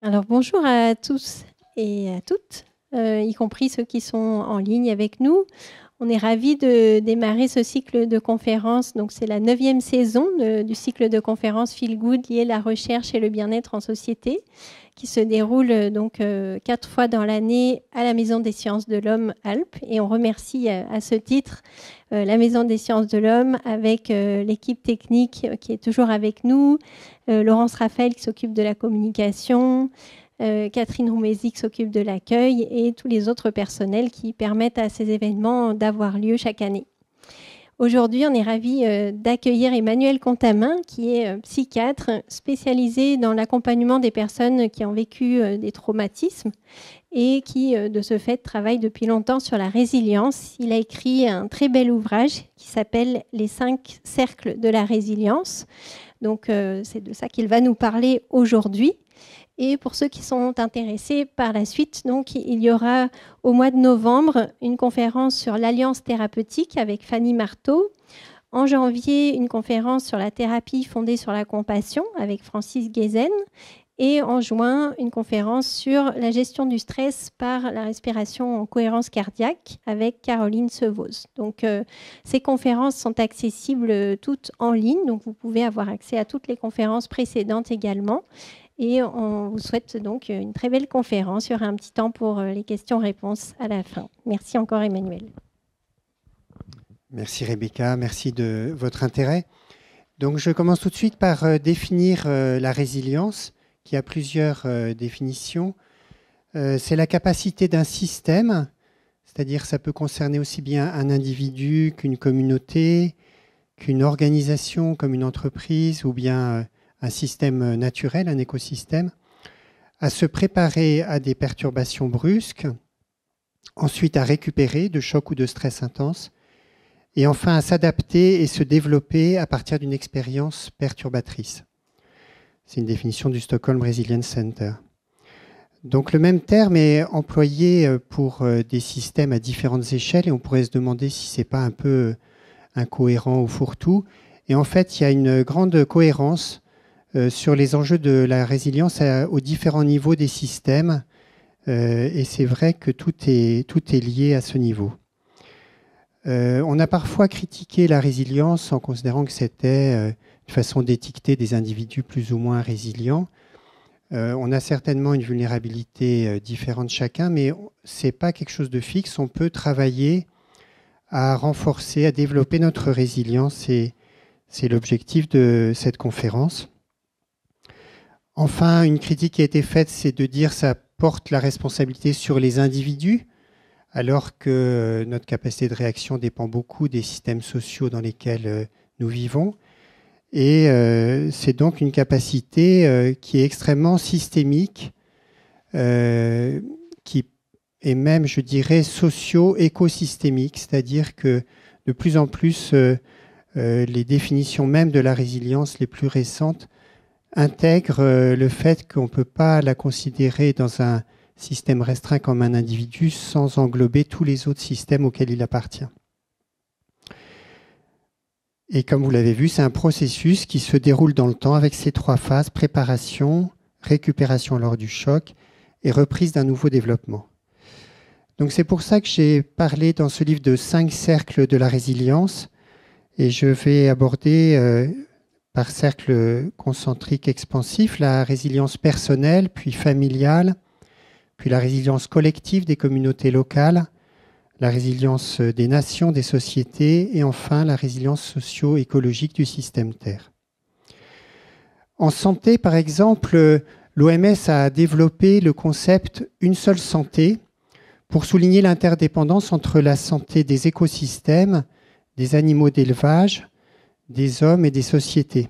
Alors bonjour à tous et à toutes, y compris ceux qui sont en ligne avec nous. On est ravis de démarrer ce cycle de conférences. Donc c'est la 9e saison du cycle de conférences Feel Good lié à la recherche et le bien-être en société, qui se déroule donc 4 fois dans l'année à la Maison des Sciences de l'Homme Alpes. Et on remercie à ce titre la Maison des Sciences de l'Homme avec l'équipe technique qui est toujours avec nous, Laurence Raphaël qui s'occupe de la communication, Catherine Roumézy qui s'occupe de l'accueil et tous les autres personnels qui permettent à ces événements d'avoir lieu chaque année. Aujourd'hui, on est ravis d'accueillir Emmanuel Contamin, qui est psychiatre spécialisé dans l'accompagnement des personnes qui ont vécu des traumatismes et qui, de ce fait, travaille depuis longtemps sur la résilience. Il a écrit un très bel ouvrage qui s'appelle « Les 5 cercles de la résilience ». Donc, c'est de ça qu'il va nous parler aujourd'hui. Et pour ceux qui sont intéressés par la suite, donc, il y aura au mois de novembre une conférence sur l'alliance thérapeutique avec Fanny Marteau. En janvier, une conférence sur la thérapie fondée sur la compassion avec Francis Guézen. Et en juin, une conférence sur la gestion du stress par la respiration en cohérence cardiaque avec Caroline Sevause. Donc, ces conférences sont accessibles toutes en ligne. Donc, vous pouvez avoir accès à toutes les conférences précédentes également. Et on vous souhaite donc une très belle conférence. Il y aura un petit temps pour les questions-réponses à la fin. Merci encore, Emmanuel. Merci, Rebecca. Merci de votre intérêt. Donc, je commence tout de suite par définir la résilience, qui a plusieurs définitions. C'est la capacité d'un système, c'est-à-dire ça peut concerner aussi bien un individu qu'une communauté, qu'une organisation comme une entreprise ou bien un système naturel, un écosystème, à se préparer à des perturbations brusques, ensuite à récupérer de chocs ou de stress intense, et enfin à s'adapter et se développer à partir d'une expérience perturbatrice. C'est une définition du Stockholm Resilience Center. Donc le même terme est employé pour des systèmes à différentes échelles, et on pourrait se demander si ce n'est pas un peu incohérent ou fourre-tout. Et en fait, il y a une grande cohérence sur les enjeux de la résilience aux différents niveaux des systèmes. Et c'est vrai que tout est lié à ce niveau. On a parfois critiqué la résilience en considérant que c'était une façon d'étiqueter des individus plus ou moins résilients. On a certainement une vulnérabilité différente chacun, mais ce n'est pas quelque chose de fixe. On peut travailler à renforcer, à développer notre résilience. Et c'est l'objectif de cette conférence. Enfin, une critique qui a été faite, c'est de dire que ça porte la responsabilité sur les individus, alors que notre capacité de réaction dépend beaucoup des systèmes sociaux dans lesquels nous vivons. Et c'est donc une capacité qui est extrêmement systémique, qui est même, je dirais, socio-écosystémique, c'est-à-dire que de plus en plus, les définitions même de la résilience les plus récentes intègre le fait qu'on ne peut pas la considérer dans un système restreint comme un individu sans englober tous les autres systèmes auxquels il appartient. Et comme vous l'avez vu, c'est un processus qui se déroule dans le temps avec ces 3 phases: préparation, récupération lors du choc et reprise d'un nouveau développement. Donc c'est pour ça que j'ai parlé dans ce livre de 5 cercles de la résilience, et je vais aborder par cercle concentrique expansif, la résilience personnelle, puis familiale, puis la résilience collective des communautés locales, la résilience des nations, des sociétés, et enfin la résilience socio-écologique du système Terre. En santé, par exemple, l'OMS a développé le concept « une seule santé » pour souligner l'interdépendance entre la santé des écosystèmes, des animaux d'élevage, des hommes et des sociétés.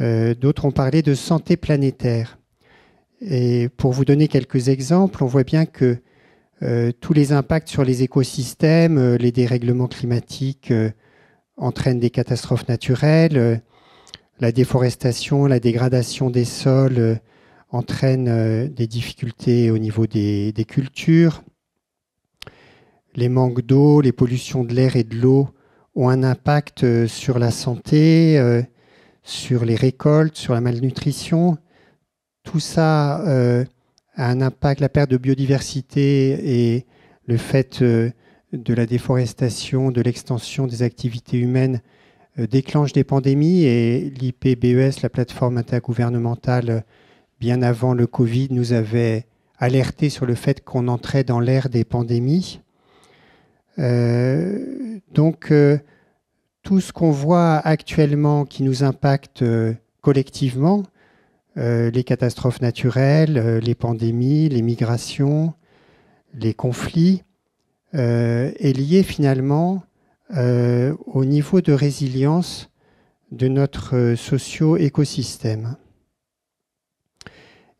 D'autres ont parlé de santé planétaire. Et pour vous donner quelques exemples, on voit bien que tous les impacts sur les écosystèmes, les dérèglements climatiques entraînent des catastrophes naturelles, la déforestation, la dégradation des sols entraînent des difficultés au niveau des cultures. Les manques d'eau, les pollutions de l'air et de l'eau ont un impact sur la santé, sur les récoltes, sur la malnutrition. tout ça a un impact, la perte de biodiversité et le fait de la déforestation, de l'extension des activités humaines déclenche des pandémies, et l'IPBES, la plateforme intergouvernementale, bien avant le Covid, nous avait alerté sur le fait qu'on entrait dans l'ère des pandémies. Donc, tout ce qu'on voit actuellement qui nous impacte collectivement, les catastrophes naturelles, les pandémies, les migrations, les conflits, est lié finalement au niveau de résilience de notre socio-écosystème.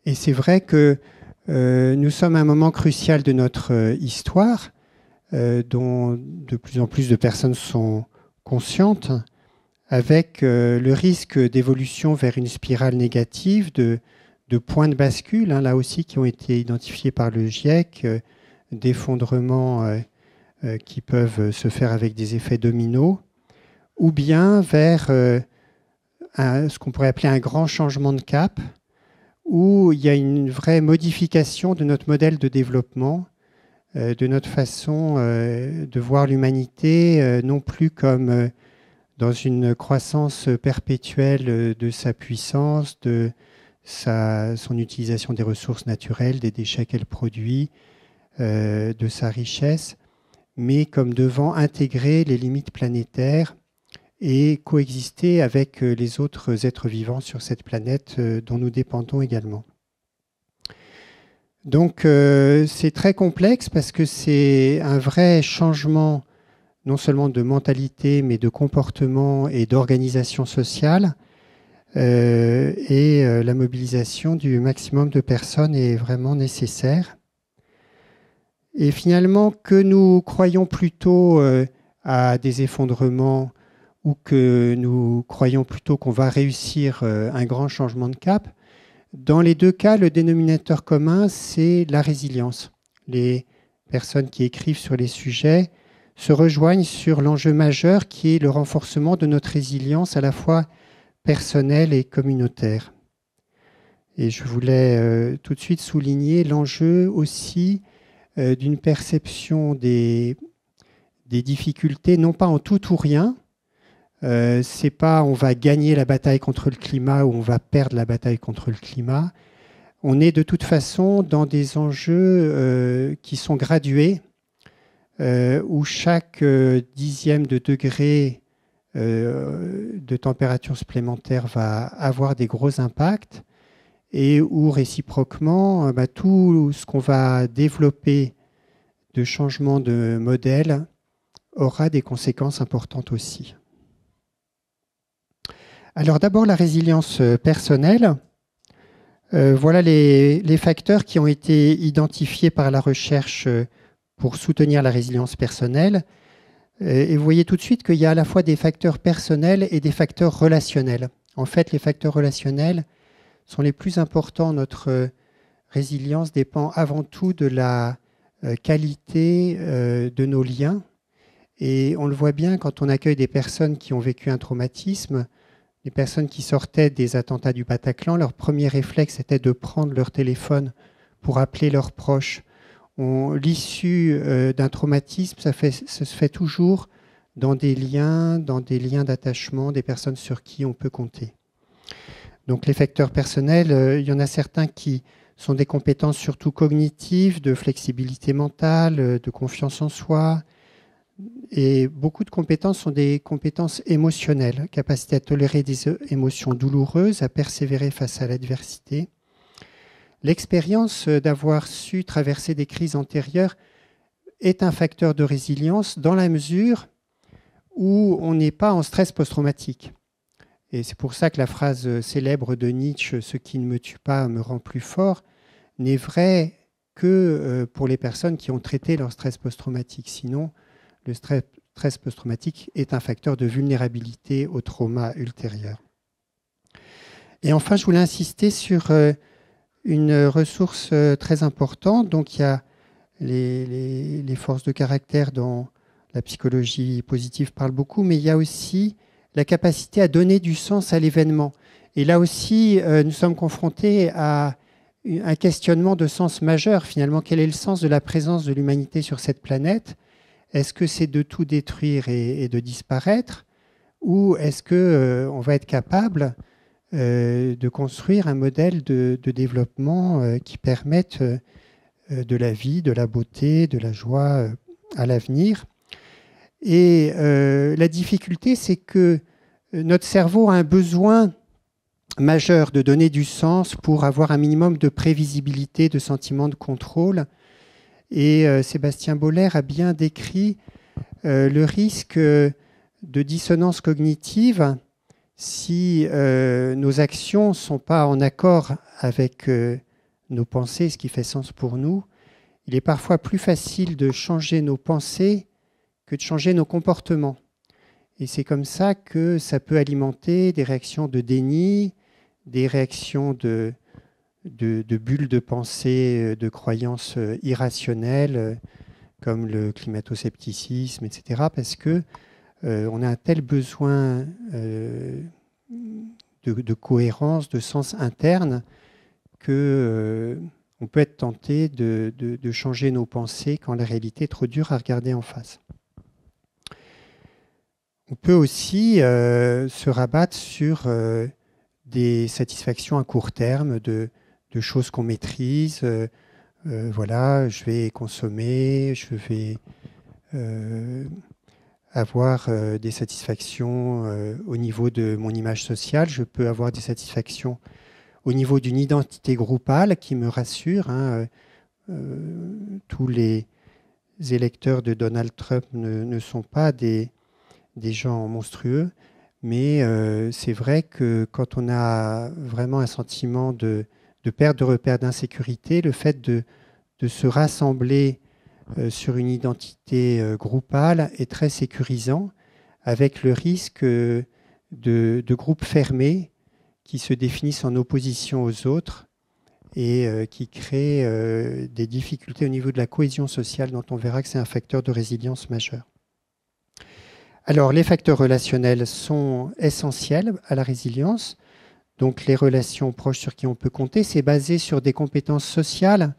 Et c'est vrai que nous sommes à un moment crucial de notre histoire, dont de plus en plus de personnes sont conscientes, avec le risque d'évolution vers une spirale négative, de points de bascule, là aussi, qui ont été identifiés par le GIEC, d'effondrements qui peuvent se faire avec des effets dominos, ou bien vers ce qu'on pourrait appeler un grand changement de cap, où il y a une vraie modification de notre modèle de développement, de notre façon de voir l'humanité, non plus comme dans une croissance perpétuelle de sa puissance, de son utilisation des ressources naturelles, des déchets qu'elle produit, de sa richesse, mais comme devant intégrer les limites planétaires et coexister avec les autres êtres vivants sur cette planète dont nous dépendons également. Donc c'est très complexe parce que c'est un vrai changement non seulement de mentalité, mais de comportement et d'organisation sociale. Et la mobilisation du maximum de personnes est vraiment nécessaire. Et finalement, que nous croyons plutôt à des effondrements ou que nous croyons plutôt qu'on va réussir un grand changement de cap, dans les deux cas, le dénominateur commun, c'est la résilience. Les personnes qui écrivent sur les sujets se rejoignent sur l'enjeu majeur qui est le renforcement de notre résilience à la fois personnelle et communautaire. Et je voulais tout de suite souligner l'enjeu aussi d'une perception des difficultés, non pas en tout ou rien. C'est pas on va gagner la bataille contre le climat ou on va perdre la bataille contre le climat. On est de toute façon dans des enjeux qui sont gradués, où chaque dixième de degré de température supplémentaire va avoir des gros impacts, et où réciproquement, tout ce qu'on va développer de changement de modèle aura des conséquences importantes aussi. Alors d'abord la résilience personnelle. Voilà les facteurs qui ont été identifiés par la recherche pour soutenir la résilience personnelle. Et vous voyez tout de suite qu'il y a à la fois des facteurs personnels et des facteurs relationnels. En fait, les facteurs relationnels sont les plus importants. Notre résilience dépend avant tout de la qualité de nos liens. Et on le voit bien quand on accueille des personnes qui ont vécu un traumatisme. Les personnes qui sortaient des attentats du Bataclan, leur premier réflexe était de prendre leur téléphone pour appeler leurs proches. L'issue d'un traumatisme, ça se fait toujours dans des liens d'attachement, des personnes sur qui on peut compter. Donc les facteurs personnels, il y en a certains qui sont des compétences surtout cognitives, de flexibilité mentale, de confiance en soi. Et beaucoup de compétences sont des compétences émotionnelles, capacité à tolérer des émotions douloureuses, à persévérer face à l'adversité. L'expérience d'avoir su traverser des crises antérieures est un facteur de résilience dans la mesure où on n'est pas en stress post-traumatique. Et c'est pour ça que la phrase célèbre de Nietzsche « Ce qui ne me tue pas me rend plus fort » n'est vraie que pour les personnes qui ont traité leur stress post-traumatique. Sinon, le stress post-traumatique est un facteur de vulnérabilité au trauma ultérieur. Et enfin, je voulais insister sur une ressource très importante. Donc, il y a les forces de caractère dont la psychologie positive parle beaucoup, mais il y a aussi la capacité à donner du sens à l'événement. Et là aussi, nous sommes confrontés à un questionnement de sens majeur. Finalement, quel est le sens de la présence de l'humanité sur cette planète? Est-ce que c'est de tout détruire et de disparaître? Ou est-ce qu'on va être capable de construire un modèle de développement qui permette de la vie, de la beauté, de la joie à l'avenir? Et la difficulté, c'est que notre cerveau a un besoin majeur de donner du sens pour avoir un minimum de prévisibilité, de sentiment de contrôle. Et Sébastien Boller a bien décrit le risque de dissonance cognitive si nos actions ne sont pas en accord avec nos pensées, ce qui fait sens pour nous. Il est parfois plus facile de changer nos pensées que de changer nos comportements. Et c'est comme ça que ça peut alimenter des réactions de déni, des réactions de bulles de pensée, de croyances irrationnelles, comme le climato-scepticisme, etc., parce que on a un tel besoin de cohérence, de sens interne, que on peut être tenté de changer nos pensées quand la réalité est trop dure à regarder en face. On peut aussi se rabattre sur des satisfactions à court terme de choses qu'on maîtrise. Voilà, je vais consommer, je vais avoir des satisfactions au niveau de mon image sociale. Je peux avoir des satisfactions au niveau d'une identité groupale qui me rassure. Tous les électeurs de Donald Trump ne sont pas des gens monstrueux, mais c'est vrai que quand on a vraiment un sentiment de perte de repère, d'insécurité, le fait de se rassembler sur une identité groupale est très sécurisant, avec le risque de groupes fermés qui se définissent en opposition aux autres et qui créent des difficultés au niveau de la cohésion sociale, dont on verra que c'est un facteur de résilience majeur. Alors, les facteurs relationnels sont essentiels à la résilience. Donc, les relations proches sur qui on peut compter, c'est basé sur des compétences sociales,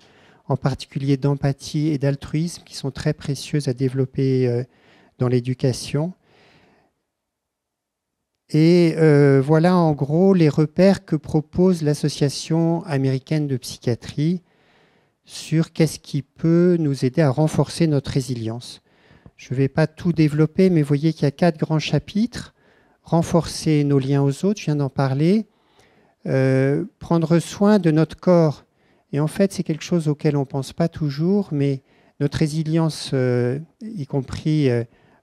en particulier d'empathie et d'altruisme, qui sont très précieuses à développer dans l'éducation. Et voilà en gros les repères que propose l'Association américaine de psychiatrie sur qu'est-ce qui peut nous aider à renforcer notre résilience. Je ne vais pas tout développer, mais vous voyez qu'il y a 4 grands chapitres. Renforcer nos liens aux autres, je viens d'en parler. Prendre soin de notre corps. Et en fait, c'est quelque chose auquel on ne pense pas toujours, mais notre résilience, y compris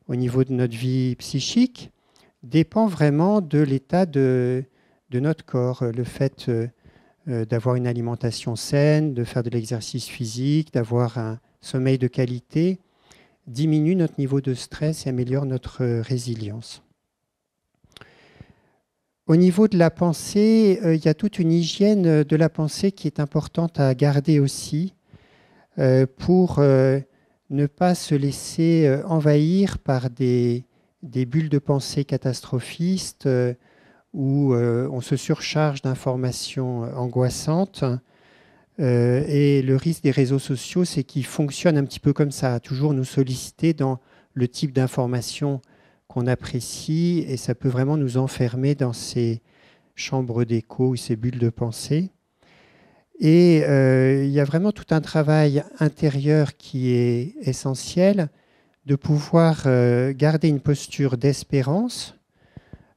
au niveau de notre vie psychique, dépend vraiment de l'état de notre corps. Le fait d'avoir une alimentation saine, de faire de l'exercice physique, d'avoir un sommeil de qualité, diminue notre niveau de stress et améliore notre résilience. Au niveau de la pensée, il y a toute une hygiène de la pensée qui est importante à garder aussi pour ne pas se laisser envahir par des bulles de pensée catastrophistes où on se surcharge d'informations angoissantes. Et le risque des réseaux sociaux, c'est qu'ils fonctionnent un petit peu comme ça, à toujours nous solliciter dans le type d'information qu'on apprécie, et ça peut vraiment nous enfermer dans ces chambres d'écho ou ces bulles de pensée. Et il y a vraiment tout un travail intérieur qui est essentiel, de pouvoir garder une posture d'espérance,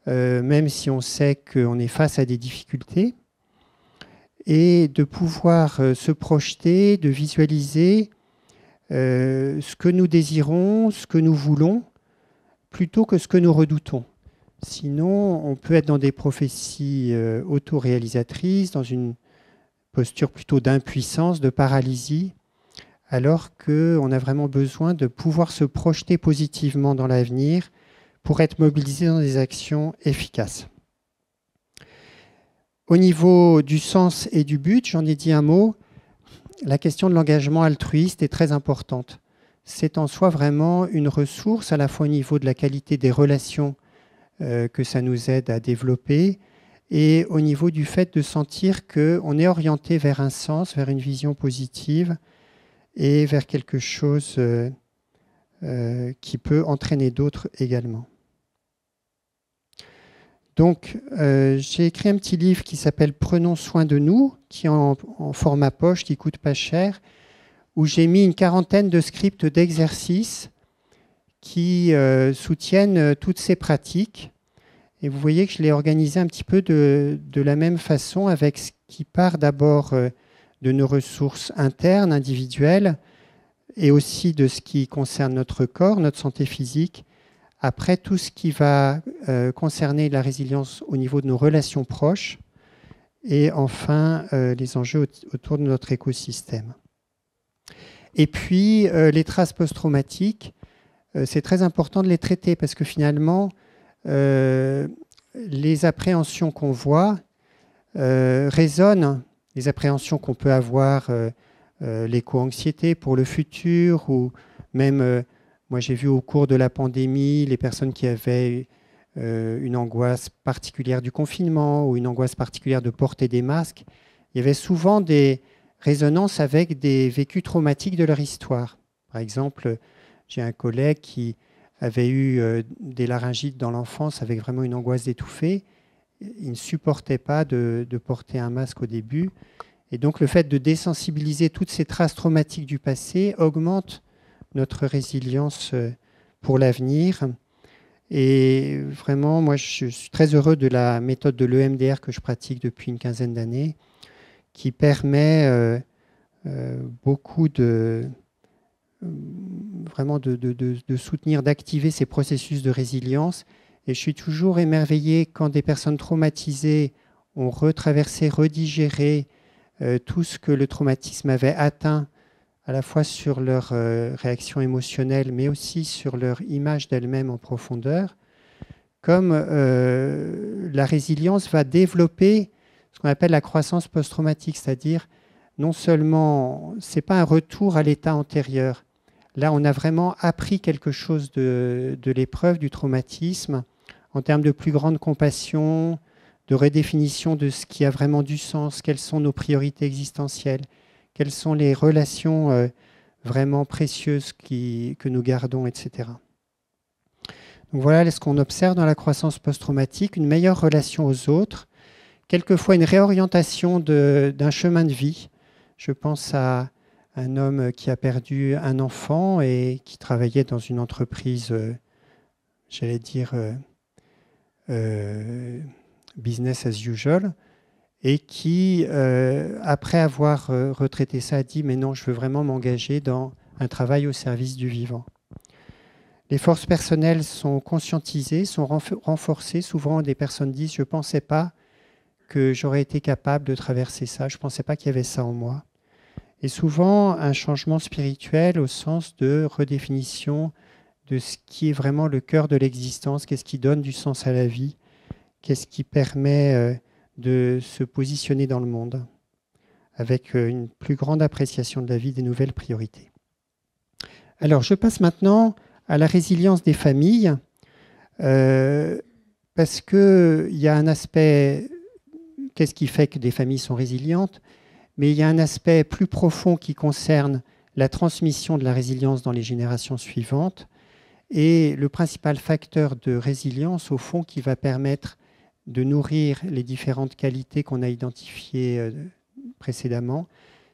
même si on sait qu'on est face à des difficultés, et de pouvoir se projeter, de visualiser ce que nous désirons, ce que nous voulons, plutôt que ce que nous redoutons. Sinon, on peut être dans des prophéties autoréalisatrices, dans une posture plutôt d'impuissance, de paralysie, alors qu'on a vraiment besoin de pouvoir se projeter positivement dans l'avenir pour être mobilisé dans des actions efficaces. Au niveau du sens et du but, j'en ai dit un mot, la question de l'engagement altruiste est très importante. C'est en soi vraiment une ressource, à la fois au niveau de la qualité des relations que ça nous aide à développer, et au niveau du fait de sentir qu'on est orienté vers un sens, vers une vision positive et vers quelque chose qui peut entraîner d'autres également. Donc, j'ai écrit un petit livre qui s'appelle « Prenons soin de nous », qui est en format poche, qui ne coûte pas cher, où j'ai mis une quarantaine de scripts d'exercices qui soutiennent toutes ces pratiques. Et vous voyez que je l'ai organisé un petit peu de la même façon, avec ce qui part d'abord de nos ressources internes, individuelles, et aussi de ce qui concerne notre corps, notre santé physique. Après, tout ce qui va concerner la résilience au niveau de nos relations proches. Et enfin, les enjeux autour de notre écosystème. Et puis, les traces post-traumatiques, c'est très important de les traiter parce que finalement, les appréhensions qu'on voit résonnent, les appréhensions qu'on peut avoir, l'éco-anxiété pour le futur, ou même, moi j'ai vu au cours de la pandémie, les personnes qui avaient une angoisse particulière du confinement ou une angoisse particulière de porter des masques, il y avait souvent des résonances avec des vécus traumatiques de leur histoire. Par exemple, j'ai un collègue qui avait eu des laryngites dans l'enfance avec vraiment une angoisse d'étouffer. Il ne supportait pas de porter un masque au début. Et donc le fait de désensibiliser toutes ces traces traumatiques du passé augmente notre résilience pour l'avenir. Et vraiment, moi, je suis très heureux de la méthode de l'EMDR que je pratique depuis une quinzaine d'années, qui permet beaucoup vraiment de soutenir, d'activer ces processus de résilience. Et je suis toujours émerveillé quand des personnes traumatisées ont retraversé, redigéré tout ce que le traumatisme avait atteint, à la fois sur leur réaction émotionnelle, mais aussi sur leur image d'elles-mêmes en profondeur, comme la résilience va développer ce qu'on appelle la croissance post-traumatique, c'est-à-dire non seulement, ce n'est pas un retour à l'état antérieur. Là, on a vraiment appris quelque chose de l'épreuve, du traumatisme, en termes de plus grande compassion, de redéfinition de ce qui a vraiment du sens, quelles sont nos priorités existentielles, quelles sont les relations vraiment précieuses que nous gardons, etc. Donc voilà ce qu'on observe dans la croissance post-traumatique, une meilleure relation aux autres, quelquefois une réorientation d'un chemin de vie. Je pense à un homme qui a perdu un enfant et qui travaillait dans une entreprise, j'allais dire, business as usual, et qui, après avoir retraité ça, a dit « mais non, je veux vraiment m'engager dans un travail au service du vivant ». Les forces personnelles sont conscientisées, sont renforcées. Souvent, des personnes disent « je ne pensais pas que j'aurais été capable de traverser ça, je ne pensais pas qu'il y avait ça en moi ». Et souvent, un changement spirituel au sens de redéfinition de ce qui est vraiment le cœur de l'existence, qu'est-ce qui donne du sens à la vie, qu'est-ce qui permet de se positionner dans le monde avec une plus grande appréciation de la vie, des nouvelles priorités. Alors, je passe maintenant à la résilience des familles, parce qu'il y a un aspect, qu'est-ce qui fait que des familles sont résilientes, mais il y a un aspect plus profond qui concerne la transmission de la résilience dans les générations suivantes, et le principal facteur de résilience, au fond, qui va permettre de nourrir les différentes qualités qu'on a identifiées précédemment,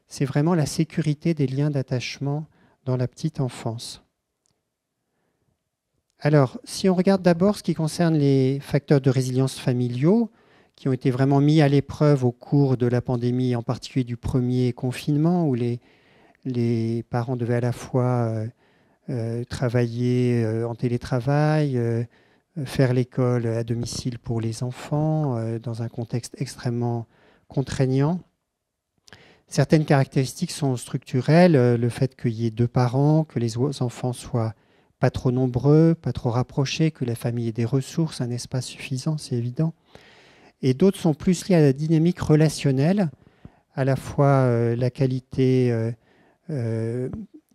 c'est vraiment la sécurité des liens d'attachement dans la petite enfance. Alors, si on regarde d'abord ce qui concerne les facteurs de résilience familiaux, qui ont été vraiment mis à l'épreuve au cours de la pandémie, en particulier du premier confinement, où les parents devaient à la fois travailler en télétravail, faire l'école à domicile pour les enfants, dans un contexte extrêmement contraignant. Certaines caractéristiques sont structurelles, le fait qu'il y ait 2 parents, que les enfants soient pas trop nombreux, pas trop rapprochés, que la famille ait des ressources, un espace suffisant, c'est évident. Et d'autres sont plus liés à la dynamique relationnelle, à la fois la qualité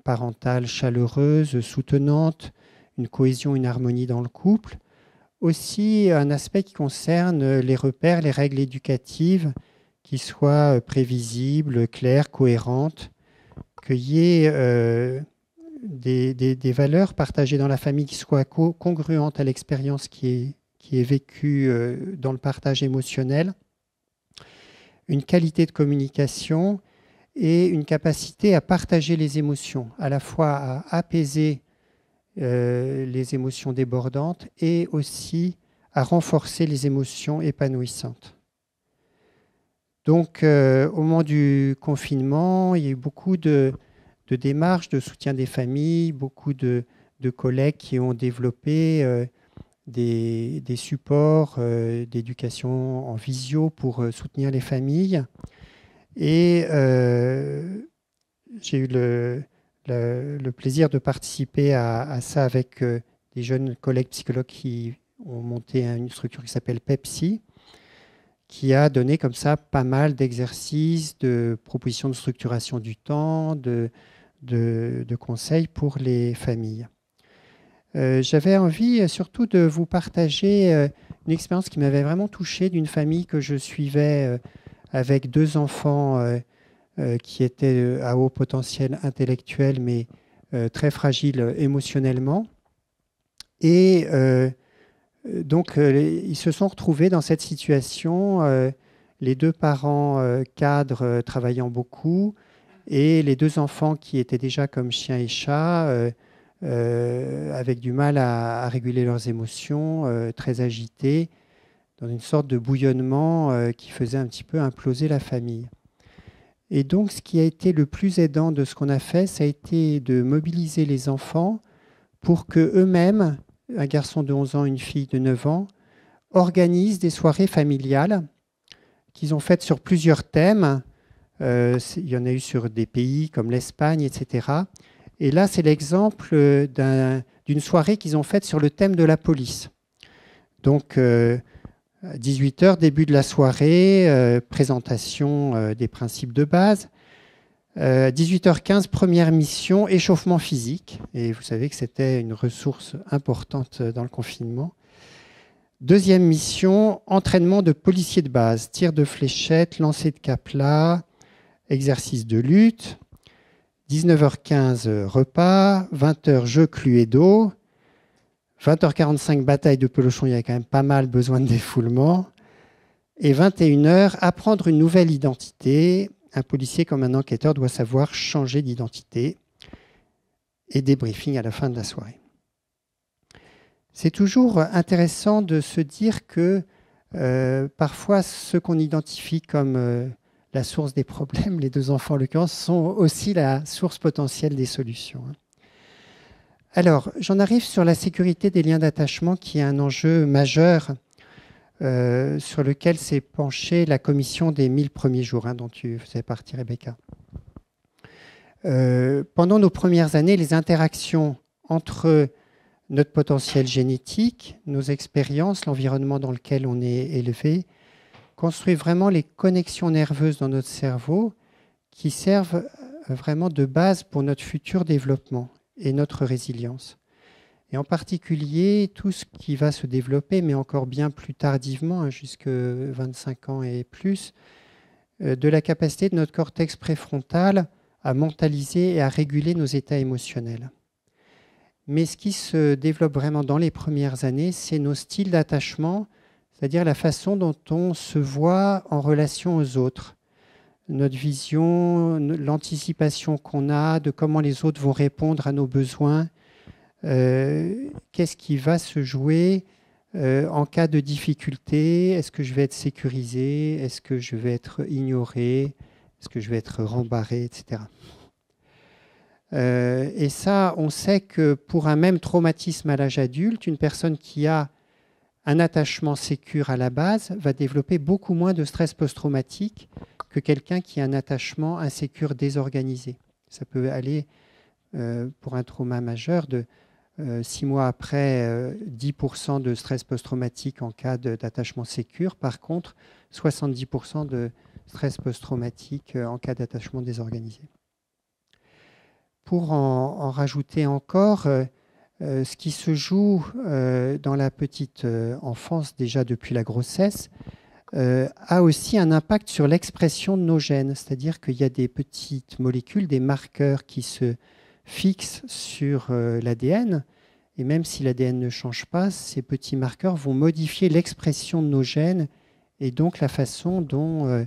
parentale chaleureuse, soutenante, une cohésion, une harmonie dans le couple, aussi un aspect qui concerne les repères, les règles éducatives, qui soient prévisibles, claires, cohérentes, qu'il y ait des valeurs partagées dans la famille qui soient congruentes à l'expérience qui est vécue dans le partage émotionnel, une qualité de communication et une capacité à partager les émotions, à la fois à apaiser les émotions débordantes et aussi à renforcer les émotions épanouissantes. Donc, au moment du confinement, il y a eu beaucoup de démarches de soutien des familles, beaucoup de collègues qui ont développé des supports d'éducation en visio pour soutenir les familles. Et j'ai eu le plaisir de participer à ça avec des jeunes collègues psychologues qui ont monté une structure qui s'appelle Pepsi, qui a donné comme ça pas mal d'exercices, de propositions de structuration du temps, de conseils pour les familles. J'avais envie surtout de vous partager une expérience qui m'avait vraiment touché d'une famille que je suivais avec 2 enfants qui étaient à haut potentiel intellectuel mais très fragiles émotionnellement. Et donc, ils se sont retrouvés dans cette situation, les 2 parents cadres travaillant beaucoup et les 2 enfants qui étaient déjà comme chiens et chats, avec du mal à réguler leurs émotions, très agités, dans une sorte de bouillonnement qui faisait un petit peu imploser la famille. Et donc, ce qui a été le plus aidant de ce qu'on a fait, ça a été de mobiliser les enfants pour qu'eux-mêmes, un garçon de 11 ans, une fille de 9 ans, organisent des soirées familiales qu'ils ont faites sur plusieurs thèmes. Il y en a eu sur des pays comme l'Espagne, etc. Et là, c'est l'exemple d'une soirée qu'ils ont faite sur le thème de la police. Donc, à 18h, début de la soirée, présentation des principes de base. 18h15, première mission, échauffement physique. Et vous savez que c'était une ressource importante dans le confinement. Deuxième mission, entraînement de policiers de base, tir de fléchettes, lancer de caplas, exercice de lutte. 19h15, repas. 20h, jeu Cluedo. 20h45, bataille de pelochon, il y a quand même pas mal besoin de défoulement. Et 21h, apprendre une nouvelle identité. Un policier comme un enquêteur doit savoir changer d'identité. Et débriefing à la fin de la soirée. C'est toujours intéressant de se dire que parfois ce qu'on identifie comme la source des problèmes, les 2 enfants en l'occurrence, sont aussi la source potentielle des solutions. Alors, j'en arrive sur la sécurité des liens d'attachement qui est un enjeu majeur sur lequel s'est penchée la commission des 1000 premiers jours, dont tu faisais partie, Rebecca. Pendant nos premières années, les interactions entre notre potentiel génétique, nos expériences, l'environnement dans lequel on est élevé, construit vraiment les connexions nerveuses dans notre cerveau qui servent vraiment de base pour notre futur développement et notre résilience. Et en particulier, tout ce qui va se développer, mais encore bien plus tardivement, jusqu'à 25 ans et plus, de la capacité de notre cortex préfrontal à mentaliser et à réguler nos états émotionnels. Mais ce qui se développe vraiment dans les premières années, c'est nos styles d'attachement, c'est-à-dire la façon dont on se voit en relation aux autres. Notre vision, l'anticipation qu'on a de comment les autres vont répondre à nos besoins, qu'est-ce qui va se jouer en cas de difficulté? Est-ce que je vais être sécurisé? Est-ce que je vais être ignoré? Est-ce que je vais être rembarré, etc. Et ça, on sait que pour un même traumatisme à l'âge adulte, une personne qui a un attachement sécure à la base va développer beaucoup moins de stress post-traumatique que quelqu'un qui a un attachement insécure désorganisé. Ça peut aller pour un trauma majeur de 6 mois après 10% de stress post-traumatique en cas d'attachement sécure. Par contre, 70% de stress post-traumatique en cas d'attachement désorganisé. Pour en rajouter encore, ce qui se joue dans la petite enfance, déjà depuis la grossesse, a aussi un impact sur l'expression de nos gènes. C'est-à-dire qu'il y a des petites molécules, des marqueurs qui se fixent sur l'ADN. Et même si l'ADN ne change pas, ces petits marqueurs vont modifier l'expression de nos gènes et donc la façon dont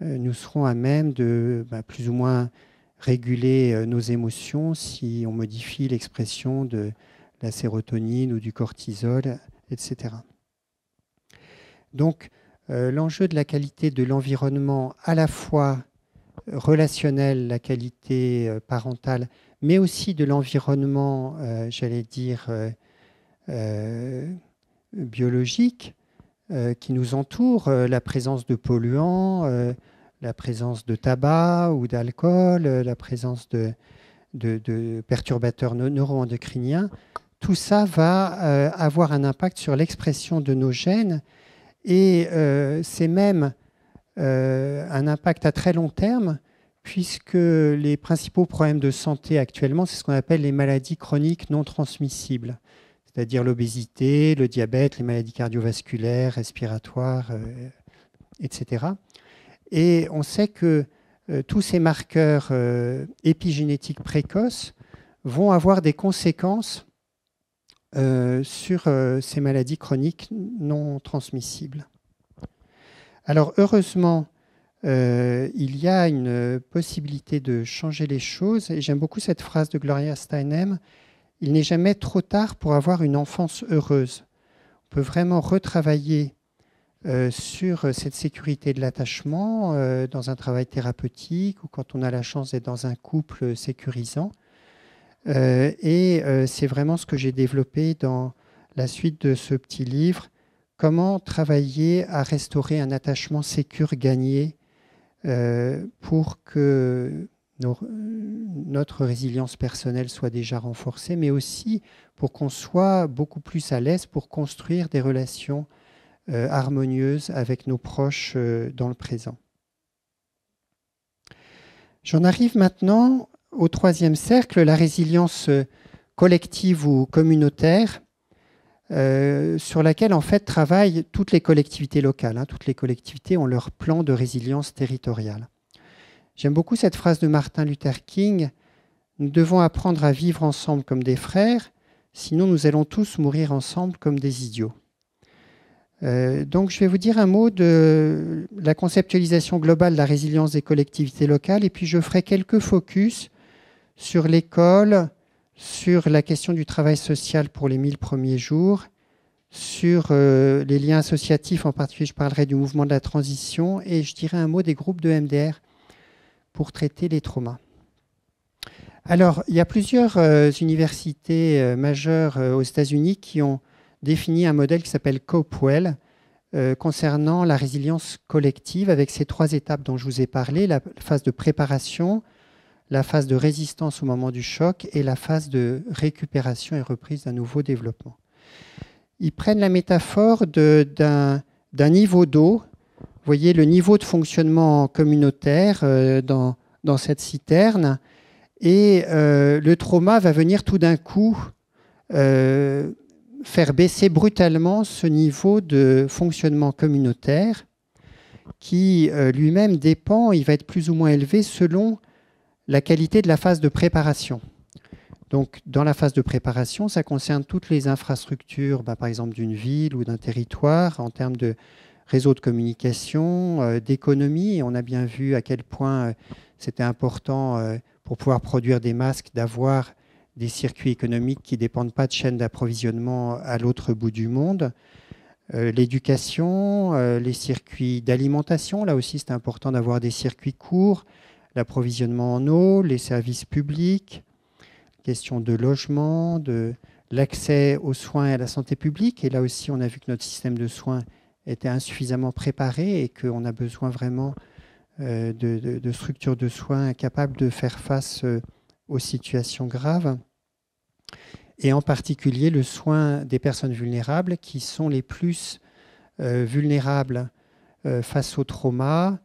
nous serons à même de plus ou moins réguler nos émotions si on modifie l'expression de la sérotonine ou du cortisol, etc. Donc, l'enjeu de la qualité de l'environnement, à la fois relationnel, la qualité parentale, mais aussi de l'environnement, j'allais dire, biologique, qui nous entoure, la présence de polluants, la présence de tabac ou d'alcool, la présence de perturbateurs neuroendocriniens, tout ça va avoir un impact sur l'expression de nos gènes et c'est même un impact à très long terme puisque les principaux problèmes de santé actuellement, c'est ce qu'on appelle les maladies chroniques non transmissibles, c'est-à-dire l'obésité, le diabète, les maladies cardiovasculaires, respiratoires, etc. Et on sait que tous ces marqueurs épigénétiques précoces vont avoir des conséquences sur ces maladies chroniques non transmissibles. Alors heureusement, il y a une possibilité de changer les choses, et j'aime beaucoup cette phrase de Gloria Steinem, « Il n'est jamais trop tard pour avoir une enfance heureuse ». On peut vraiment retravailler sur cette sécurité de l'attachement dans un travail thérapeutique ou quand on a la chance d'être dans un couple sécurisant. Et c'est vraiment ce que j'ai développé dans la suite de ce petit livre, comment travailler à restaurer un attachement sécure gagné pour que notre résilience personnelle soit déjà renforcée, mais aussi pour qu'on soit beaucoup plus à l'aise pour construire des relations harmonieuses avec nos proches dans le présent. J'en arrive maintenant au troisième cercle, la résilience collective ou communautaire, sur laquelle en fait travaillent toutes les collectivités locales. Toutes les collectivités ont leur plan de résilience territoriale. J'aime beaucoup cette phrase de Martin Luther King, « Nous devons apprendre à vivre ensemble comme des frères, sinon nous allons tous mourir ensemble comme des idiots ». Donc je vais vous dire un mot de la conceptualisation globale de la résilience des collectivités locales et puis je ferai quelques focus sur l'école, sur la question du travail social pour les 1000 premiers jours, sur les liens associatifs, en particulier je parlerai du mouvement de la transition et je dirai un mot des groupes de MDR pour traiter les traumas. Alors, il y a plusieurs universités majeures aux États-Unis qui ont défini un modèle qui s'appelle Copewell concernant la résilience collective avec ces 3 étapes dont je vous ai parlé, la phase de préparation, la phase de résistance au moment du choc et la phase de récupération et reprise d'un nouveau développement. Ils prennent la métaphore d'un niveau d'eau. Vous voyez le niveau de fonctionnement communautaire dans cette citerne et le trauma va venir tout d'un coup faire baisser brutalement ce niveau de fonctionnement communautaire qui lui-même dépend, il va être plus ou moins élevé selon la qualité de la phase de préparation. Donc, dans la phase de préparation, ça concerne toutes les infrastructures, par exemple d'une ville ou d'un territoire, en termes de réseau de communication, d'économie. Et on a bien vu à quel point c'était important pour pouvoir produire des masques, d'avoir des circuits économiques qui ne dépendent pas de chaînes d'approvisionnement à l'autre bout du monde. L'éducation, les circuits d'alimentation, là aussi c'est important d'avoir des circuits courts, l'approvisionnement en eau, les services publics, question de logement, de l'accès aux soins et à la santé publique. Et là aussi, on a vu que notre système de soins était insuffisamment préparé et qu'on a besoin vraiment de structures de soins capables de faire face aux situations graves. Et en particulier, le soin des personnes vulnérables qui sont les plus vulnérables face au trauma,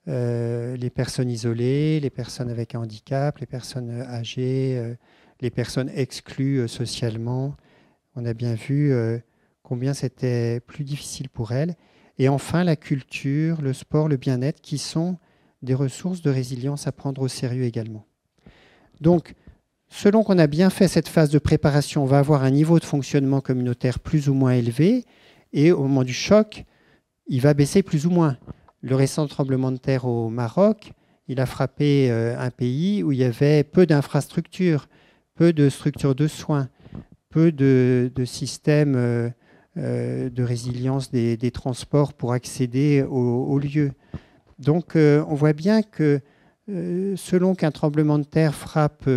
les personnes isolées, les personnes avec un handicap, les personnes âgées, les personnes exclues socialement. On a bien vu combien c'était plus difficile pour elles. Et enfin, la culture, le sport, le bien-être, qui sont des ressources de résilience à prendre au sérieux également. Donc, selon qu'on a bien fait cette phase de préparation, on va avoir un niveau de fonctionnement communautaire plus ou moins élevé, et au moment du choc, il va baisser plus ou moins. Le récent tremblement de terre au Maroc, il a frappé un pays où il y avait peu d'infrastructures, peu de structures de soins, peu de systèmes de résilience des transports pour accéder aux lieux. Donc on voit bien que selon qu'un tremblement de terre frappe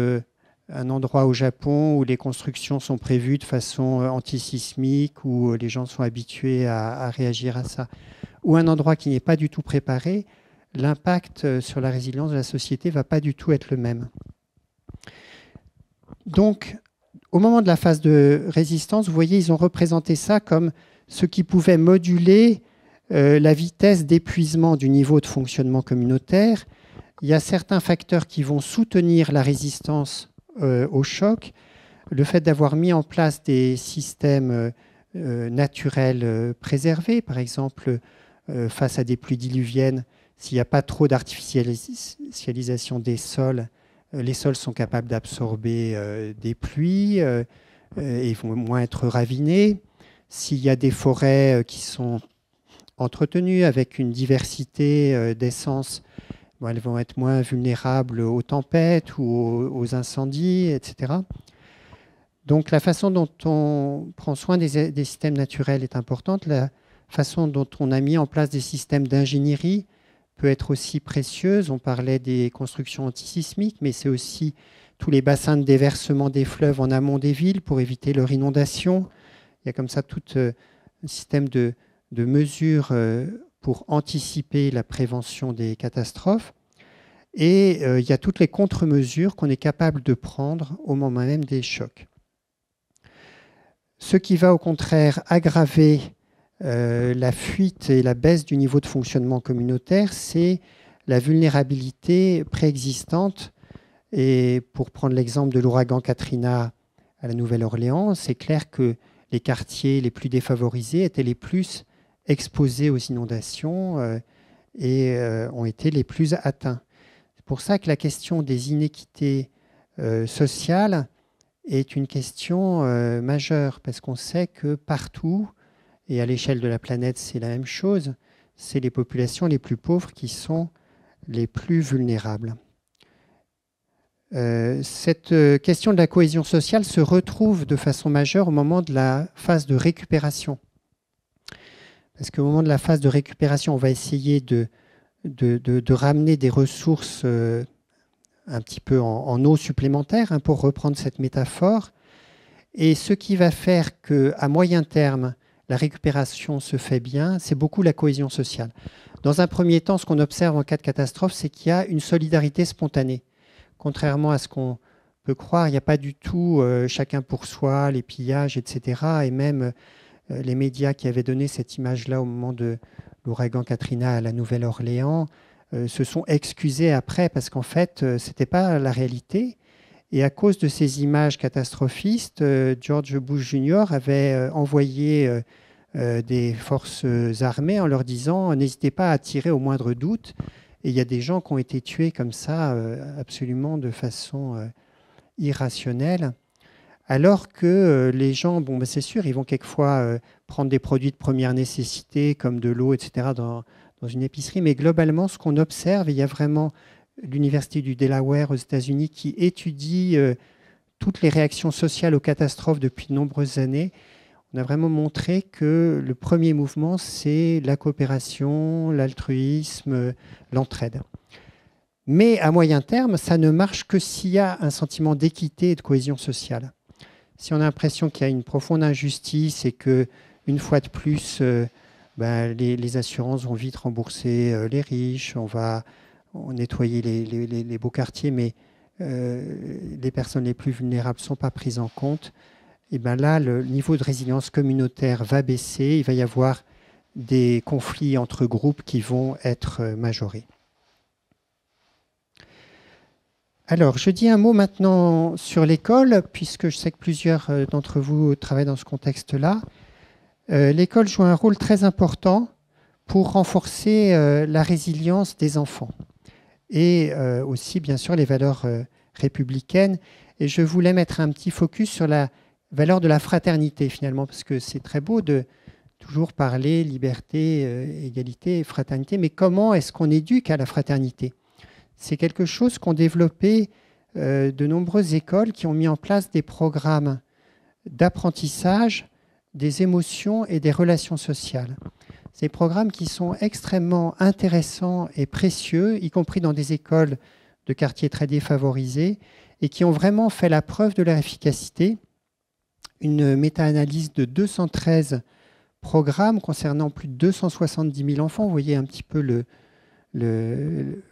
un endroit au Japon où les constructions sont prévues de façon antisismique, où les gens sont habitués à réagir à ça, ou un endroit qui n'est pas du tout préparé, l'impact sur la résilience de la société ne va pas du tout être le même. Donc, au moment de la phase de résistance, vous voyez, ils ont représenté ça comme ce qui pouvait moduler la vitesse d'épuisement du niveau de fonctionnement communautaire. Il y a certains facteurs qui vont soutenir la résistance au choc. Le fait d'avoir mis en place des systèmes naturels préservés, par exemple, face à des pluies diluviennes, s'il n'y a pas trop d'artificialisation des sols, les sols sont capables d'absorber des pluies et vont moins être ravinés. S'il y a des forêts qui sont entretenues avec une diversité d'essences, bon, elles vont être moins vulnérables aux tempêtes ou aux incendies, etc. Donc la façon dont on prend soin des systèmes naturels est importante. La façon dont on a mis en place des systèmes d'ingénierie peut être aussi précieuse. On parlait des constructions antisismiques, mais c'est aussi tous les bassins de déversement des fleuves en amont des villes pour éviter leur inondation. Il y a comme ça tout un système de mesures pour anticiper la prévention des catastrophes. Et il y a toutes les contre-mesures qu'on est capable de prendre au moment même des chocs. Ce qui va au contraire aggraver la fuite et la baisse du niveau de fonctionnement communautaire, c'est la vulnérabilité préexistante. Et pour prendre l'exemple de l'ouragan Katrina à la Nouvelle-Orléans, c'est clair que les quartiers les plus défavorisés étaient les plus exposés aux inondations et ont été les plus atteints. C'est pour ça que la question des inéquités sociales est une question majeure, parce qu'on sait que partout, et à l'échelle de la planète, c'est la même chose, c'est les populations les plus pauvres qui sont les plus vulnérables. Cette question de la cohésion sociale se retrouve de façon majeure au moment de la phase de récupération. Parce qu'au moment de la phase de récupération, on va essayer de ramener des ressources un petit peu en eau supplémentaire, hein, pour reprendre cette métaphore. Et ce qui va faire qu'à moyen terme, la récupération se fait bien, c'est beaucoup la cohésion sociale. Dans un premier temps, ce qu'on observe en cas de catastrophe, c'est qu'il y a une solidarité spontanée. Contrairement à ce qu'on peut croire, il n'y a pas du tout chacun pour soi, les pillages, etc. Et même les médias qui avaient donné cette image-là au moment de l'ouragan Katrina à la Nouvelle-Orléans se sont excusés après, parce qu'en fait, ce n'était pas la réalité. Et à cause de ces images catastrophistes, George Bush Jr. avait envoyé des forces armées en leur disant « n'hésitez pas à tirer au moindre doute ». Et il y a des gens qui ont été tués comme ça, absolument de façon irrationnelle. Alors que les gens, bon, ben c'est sûr, ils vont quelquefois prendre des produits de première nécessité, comme de l'eau, etc., dans une épicerie. Mais globalement, ce qu'on observe, et il y a vraiment l'Université du Delaware aux États-Unis qui étudie toutes les réactions sociales aux catastrophes depuis de nombreuses années. On a vraiment montré que le premier mouvement, c'est la coopération, l'altruisme, l'entraide. Mais à moyen terme, ça ne marche que s'il y a un sentiment d'équité et de cohésion sociale. Si on a l'impression qu'il y a une profonde injustice et que, une fois de plus, les assurances vont vite rembourser les riches, on va nettoyer les beaux quartiers, mais les personnes les plus vulnérables ne sont pas prises en compte, et bien là, le niveau de résilience communautaire va baisser, il va y avoir des conflits entre groupes qui vont être majorés. Alors, je dis un mot maintenant sur l'école, puisque je sais que plusieurs d'entre vous travaillent dans ce contexte-là. L'école joue un rôle très important pour renforcer la résilience des enfants et aussi, bien sûr, les valeurs républicaines. Et je voulais mettre un petit focus sur la valeur de la fraternité, finalement, parce que c'est très beau de toujours parler liberté, égalité, fraternité, mais comment est-ce qu'on éduque à la fraternité ? C'est quelque chose qu'ont développé de nombreuses écoles qui ont mis en place des programmes d'apprentissage des émotions et des relations sociales. Ces programmes qui sont extrêmement intéressants et précieux, y compris dans des écoles de quartiers très défavorisés, et qui ont vraiment fait la preuve de leur efficacité. Une méta-analyse de 213 programmes concernant plus de 270 000 enfants. Vous voyez un petit peu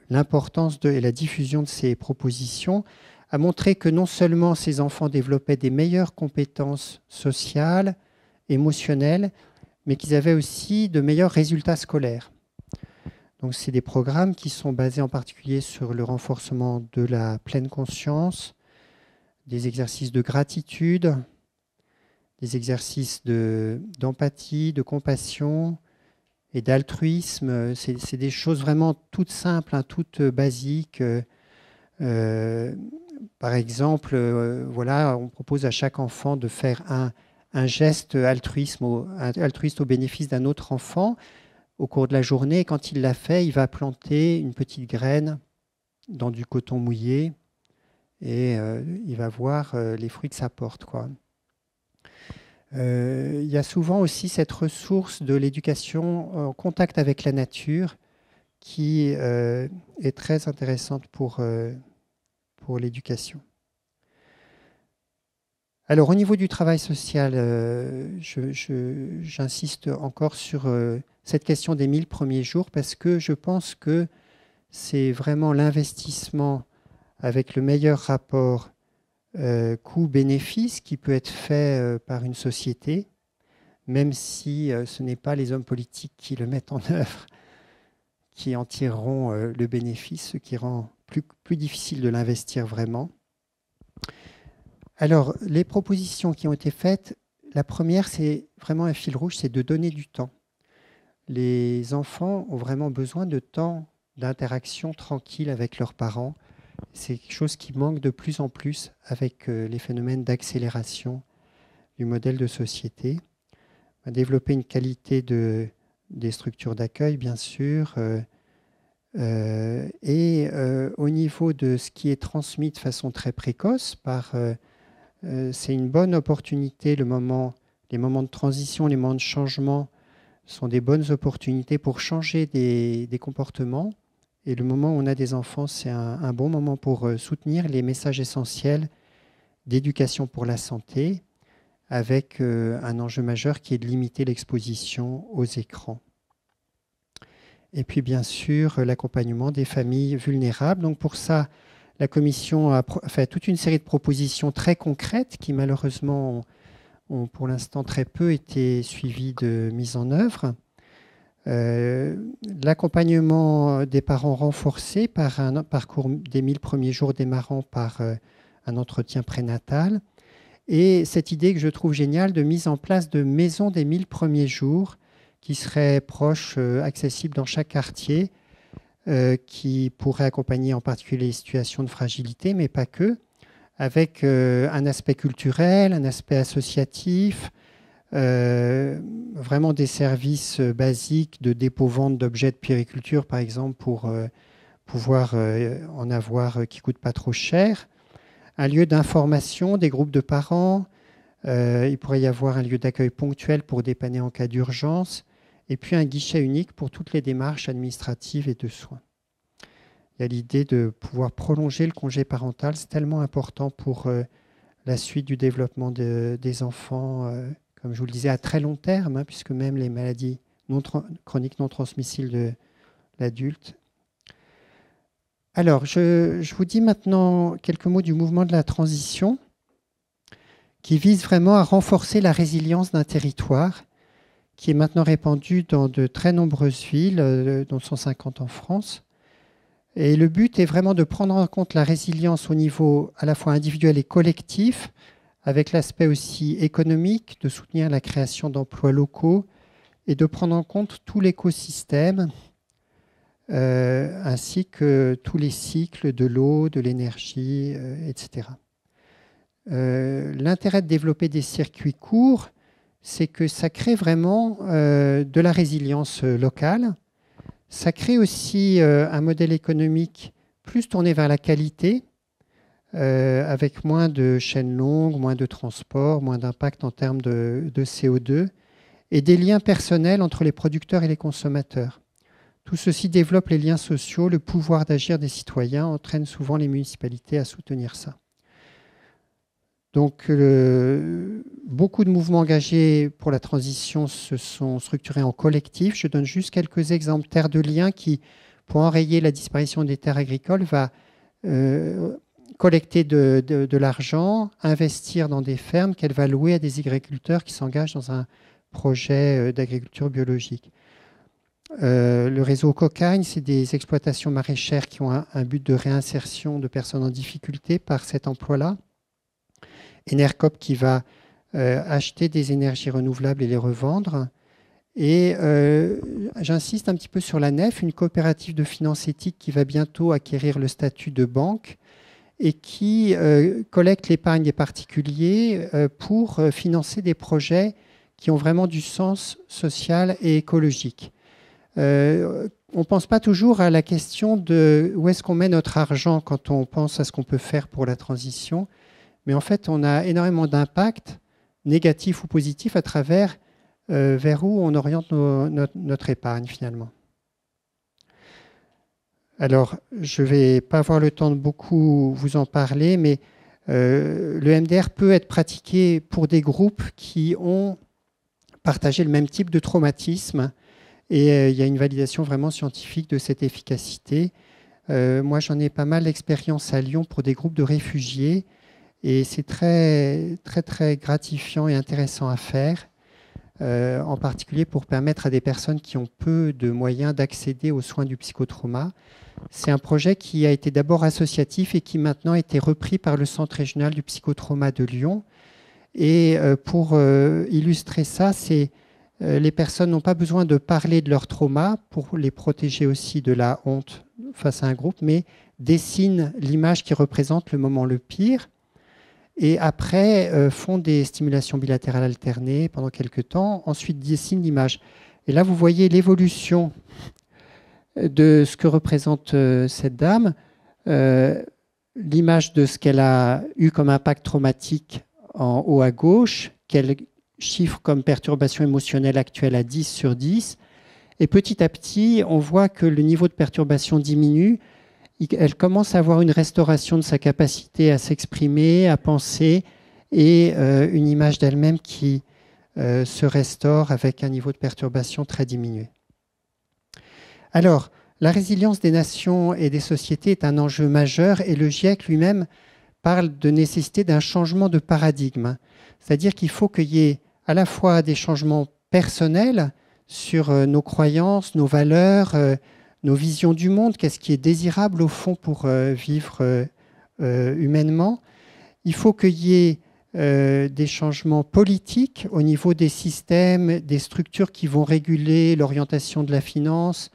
l'importance et la diffusion de ces propositions, a montré que non seulement ces enfants développaient des meilleures compétences sociales, émotionnelles, mais qu'ils avaient aussi de meilleurs résultats scolaires. Donc, c'est des programmes qui sont basés en particulier sur le renforcement de la pleine conscience, des exercices de gratitude, des exercices d'empathie, de compassion et d'altruisme. C'est des choses vraiment toutes simples, hein, toutes basiques. Par exemple, voilà, on propose à chaque enfant de faire un geste altruiste au bénéfice d'un autre enfant au cours de la journée. Et quand il l'a fait, il va planter une petite graine dans du coton mouillé et il va voir les fruits que ça porte, quoi. Il y a souvent aussi cette ressource de l'éducation en contact avec la nature qui est très intéressante pour l'éducation. Alors, au niveau du travail social, j'insiste encore sur cette question des 1000 premiers jours parce que je pense que c'est vraiment l'investissement avec le meilleur rapport coût-bénéfice qui peut être fait par une société, même si ce n'est pas les hommes politiques qui le mettent en œuvre qui en tireront le bénéfice, ce qui rend plus difficile de l'investir vraiment. Alors, les propositions qui ont été faites, la première, c'est vraiment un fil rouge, c'est de donner du temps. Les enfants ont vraiment besoin de temps d'interaction tranquille avec leurs parents. C'est quelque chose qui manque de plus en plus avec les phénomènes d'accélération du modèle de société. On va développer une qualité des structures d'accueil, bien sûr, et au niveau de ce qui est transmis de façon très précoce, c'est une bonne opportunité, les moments de transition, les moments de changement sont des bonnes opportunités pour changer des comportements. Et le moment où on a des enfants, c'est un bon moment pour soutenir les messages essentiels d'éducation pour la santé, avec un enjeu majeur qui est de limiter l'exposition aux écrans. Et puis bien sûr, l'accompagnement des familles vulnérables. Donc pour ça, la Commission a fait toute une série de propositions très concrètes qui malheureusement ont pour l'instant très peu été suivies de mise en œuvre. L'accompagnement des parents renforcé par un parcours des 1000 premiers jours démarrant par un entretien prénatal. Et cette idée que je trouve géniale de mise en place de maisons des 1000 premiers jours qui seraient proches, accessibles dans chaque quartier, qui pourraient accompagner en particulier les situations de fragilité, mais pas que, avec un aspect culturel, un aspect associatif, vraiment des services basiques de dépôt-vente d'objets de puériculture, par exemple, pour pouvoir en avoir qui ne coûtent pas trop cher. Un lieu d'information des groupes de parents. Il pourrait y avoir un lieu d'accueil ponctuel pour dépanner en cas d'urgence. Et puis un guichet unique pour toutes les démarches administratives et de soins. Il y a l'idée de pouvoir prolonger le congé parental. C'est tellement important pour la suite du développement des enfants, comme je vous le disais, à très long terme, hein, puisque même les maladies chroniques non transmissibles de l'adulte. Alors, je vous dis maintenant quelques mots du mouvement de la transition qui vise vraiment à renforcer la résilience d'un territoire qui est maintenant répandu dans de très nombreuses villes, dont 150 en France. Et le but est vraiment de prendre en compte la résilience au niveau à la fois individuel et collectif, avec l'aspect aussi économique, de soutenir la création d'emplois locaux et de prendre en compte tout l'écosystème, ainsi que tous les cycles de l'eau, de l'énergie, etc. L'intérêt de développer des circuits courts, c'est que ça crée vraiment de la résilience locale. Ça crée aussi un modèle économique plus tourné vers la qualité, avec moins de chaînes longues, moins de transport, moins d'impact en termes de CO2, et des liens personnels entre les producteurs et les consommateurs. Tout ceci développe les liens sociaux, le pouvoir d'agir des citoyens entraîne souvent les municipalités à soutenir ça. Donc, beaucoup de mouvements engagés pour la transition se sont structurés en collectif. Je donne juste quelques exemples. Terre de Liens qui, pour enrayer la disparition des terres agricoles, va collecter de l'argent, investir dans des fermes qu'elle va louer à des agriculteurs qui s'engagent dans un projet d'agriculture biologique. Le réseau Cocagne, c'est des exploitations maraîchères qui ont un but de réinsertion de personnes en difficulté par cet emploi-là. Enercop qui va acheter des énergies renouvelables et les revendre. Et j'insiste un petit peu sur la NEF, une coopérative de finances éthiques qui va bientôt acquérir le statut de banque et qui collecte l'épargne des particuliers pour financer des projets qui ont vraiment du sens social et écologique. On ne pense pas toujours à la question de où est-ce qu'on met notre argent quand on pense à ce qu'on peut faire pour la transition. Mais en fait, on a énormément d'impact, négatif ou positif, à travers vers où on oriente notre épargne, finalement. Alors, je ne vais pas avoir le temps de beaucoup vous en parler, mais le MDR peut être pratiqué pour des groupes qui ont partagé le même type de traumatisme. Et il y a une validation vraiment scientifique de cette efficacité. Moi, j'en ai pas mal d'expérience à Lyon pour des groupes de réfugiés. Et c'est très, très, très gratifiant et intéressant à faire, en particulier pour permettre à des personnes qui ont peu de moyens d'accéder aux soins du psychotrauma. C'est un projet qui a été d'abord associatif et qui maintenant a été repris par le Centre régional du psychotrauma de Lyon. Et pour illustrer ça, les personnes n'ont pas besoin de parler de leur trauma pour les protéger aussi de la honte face à un groupe, mais dessinent l'image qui représente le moment le pire. Et après, font des stimulations bilatérales alternées pendant quelques temps, ensuite dessinent l'image. Et là, vous voyez l'évolution de ce que représente cette dame, l'image de ce qu'elle a eu comme impact traumatique en haut à gauche, qu'elle chiffre comme perturbation émotionnelle actuelle à 10 sur 10. Et petit à petit, on voit que le niveau de perturbation diminue. Elle commence à avoir une restauration de sa capacité à s'exprimer, à penser, et une image d'elle-même qui se restaure avec un niveau de perturbation très diminué. Alors, la résilience des nations et des sociétés est un enjeu majeur, et le GIEC lui-même parle de nécessité d'un changement de paradigme. C'est-à-dire qu'il faut qu'il y ait à la fois des changements personnels sur nos croyances, nos valeurs, nos visions du monde, qu'est-ce qui est désirable au fond pour vivre humainement. Il faut qu'il y ait des changements politiques au niveau des systèmes, des structures qui vont réguler l'orientation de la finance,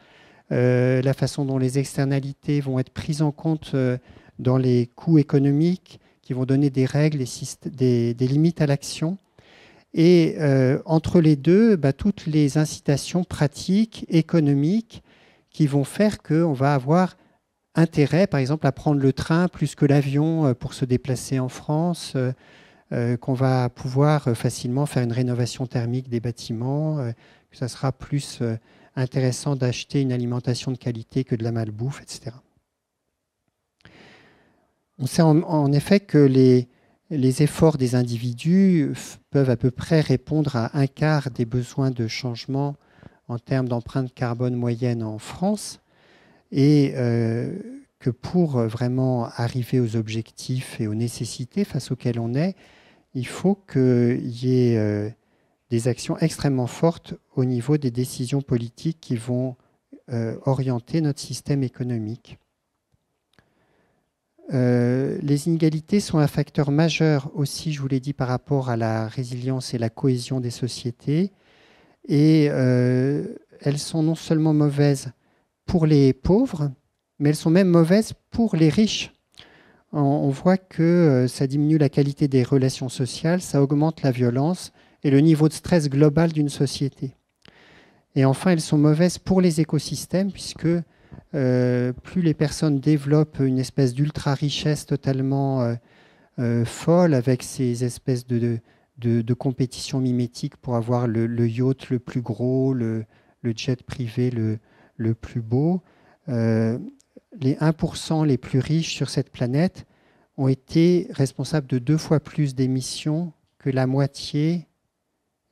la façon dont les externalités vont être prises en compte dans les coûts économiques, qui vont donner des règles, des limites à l'action. Et entre les deux, toutes les incitations pratiques, économiques, qui vont faire qu'on va avoir intérêt, par exemple, à prendre le train plus que l'avion pour se déplacer en France, qu'on va pouvoir facilement faire une rénovation thermique des bâtiments, que ça sera plus intéressant d'acheter une alimentation de qualité que de la malbouffe, etc. On sait en effet que les efforts des individus peuvent à peu près répondre à un quart des besoins de changement en termes d'empreinte carbone moyenne en France, et que pour vraiment arriver aux objectifs et aux nécessités face auxquelles on est, il faut qu'il y ait des actions extrêmement fortes au niveau des décisions politiques qui vont orienter notre système économique. Les inégalités sont un facteur majeur aussi, je vous l'ai dit, par rapport à la résilience et la cohésion des sociétés. Et elles sont non seulement mauvaises pour les pauvres, mais elles sont même mauvaises pour les riches. On voit que ça diminue la qualité des relations sociales, ça augmente la violence et le niveau de stress global d'une société. Et enfin, elles sont mauvaises pour les écosystèmes, puisque plus les personnes développent une espèce d'ultra-richesse totalement folle, avec ces espèces de compétition mimétique pour avoir le yacht le plus gros, le jet privé le plus beau. Les 1% les plus riches sur cette planète ont été responsables de 2 fois plus d'émissions que la moitié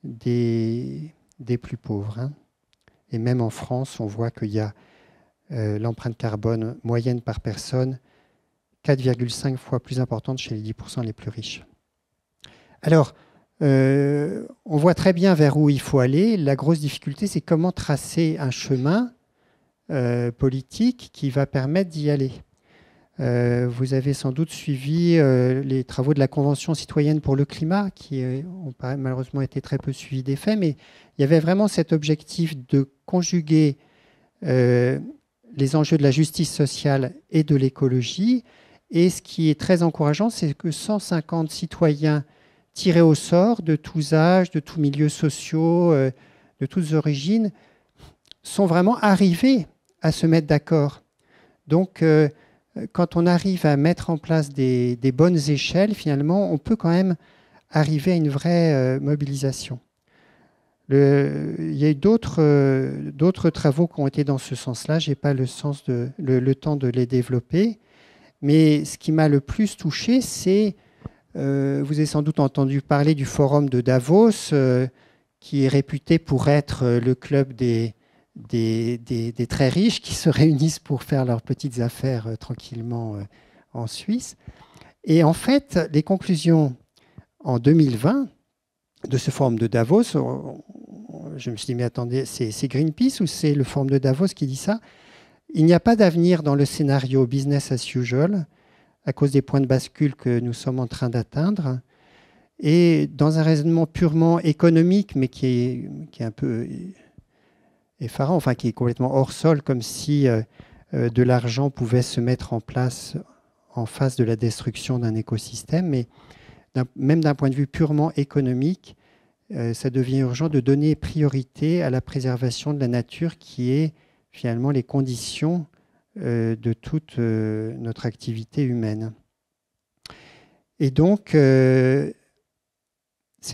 des plus pauvres. Hein. Et même en France, on voit qu'il y a l'empreinte carbone moyenne par personne 4,5 fois plus importante chez les 10% les plus riches. Alors, on voit très bien vers où il faut aller. La grosse difficulté, c'est comment tracer un chemin politique qui va permettre d'y aller. Vous avez sans doute suivi les travaux de la Convention citoyenne pour le climat, qui ont malheureusement été très peu suivis des faits, mais il y avait vraiment cet objectif de conjuguer les enjeux de la justice sociale et de l'écologie. Et ce qui est très encourageant, c'est que 150 citoyens tirés au sort de tous âges, de tous milieux sociaux, de toutes origines, sont vraiment arrivés à se mettre d'accord. Donc, quand on arrive à mettre en place des bonnes échelles, finalement, on peut quand même arriver à une vraie mobilisation. Il y a eu d'autres travaux qui ont été dans ce sens-là. Je n'ai pas le temps de les développer. Mais ce qui m'a le plus touché, c'est, vous avez sans doute entendu parler du forum de Davos, qui est réputé pour être le club des très riches qui se réunissent pour faire leurs petites affaires tranquillement en Suisse. Et en fait, les conclusions en 2020 de ce forum de Davos, je me suis dit, mais attendez, c'est Greenpeace ou c'est le forum de Davos qui dit ça? Il n'y a pas d'avenir dans le scénario business as usual à cause des points de bascule que nous sommes en train d'atteindre. Et dans un raisonnement purement économique, mais qui est un peu effarant, enfin qui est complètement hors sol, comme si de l'argent pouvait se mettre en place en face de la destruction d'un écosystème. Mais même d'un point de vue purement économique, ça devient urgent de donner priorité à la préservation de la nature, qui est finalement les conditions de toute notre activité humaine. Et donc, c'est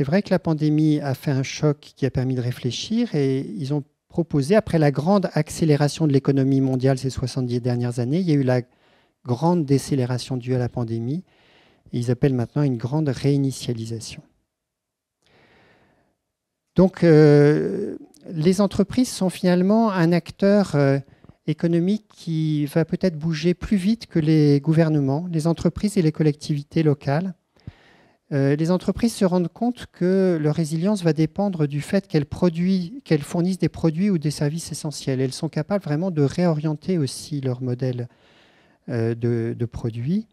vrai que la pandémie a fait un choc qui a permis de réfléchir, et ils ont proposé, après la grande accélération de l'économie mondiale ces 70 dernières années, il y a eu la grande décélération due à la pandémie, et ils appellent maintenant une grande réinitialisation. Donc, les entreprises sont finalement un acteur économique qui va peut-être bouger plus vite que les gouvernements, les entreprises et les collectivités locales. Les entreprises se rendent compte que leur résilience va dépendre du fait qu'elles fournissent des produits ou des services essentiels. Elles sont capables vraiment de réorienter aussi leur modèle de produits.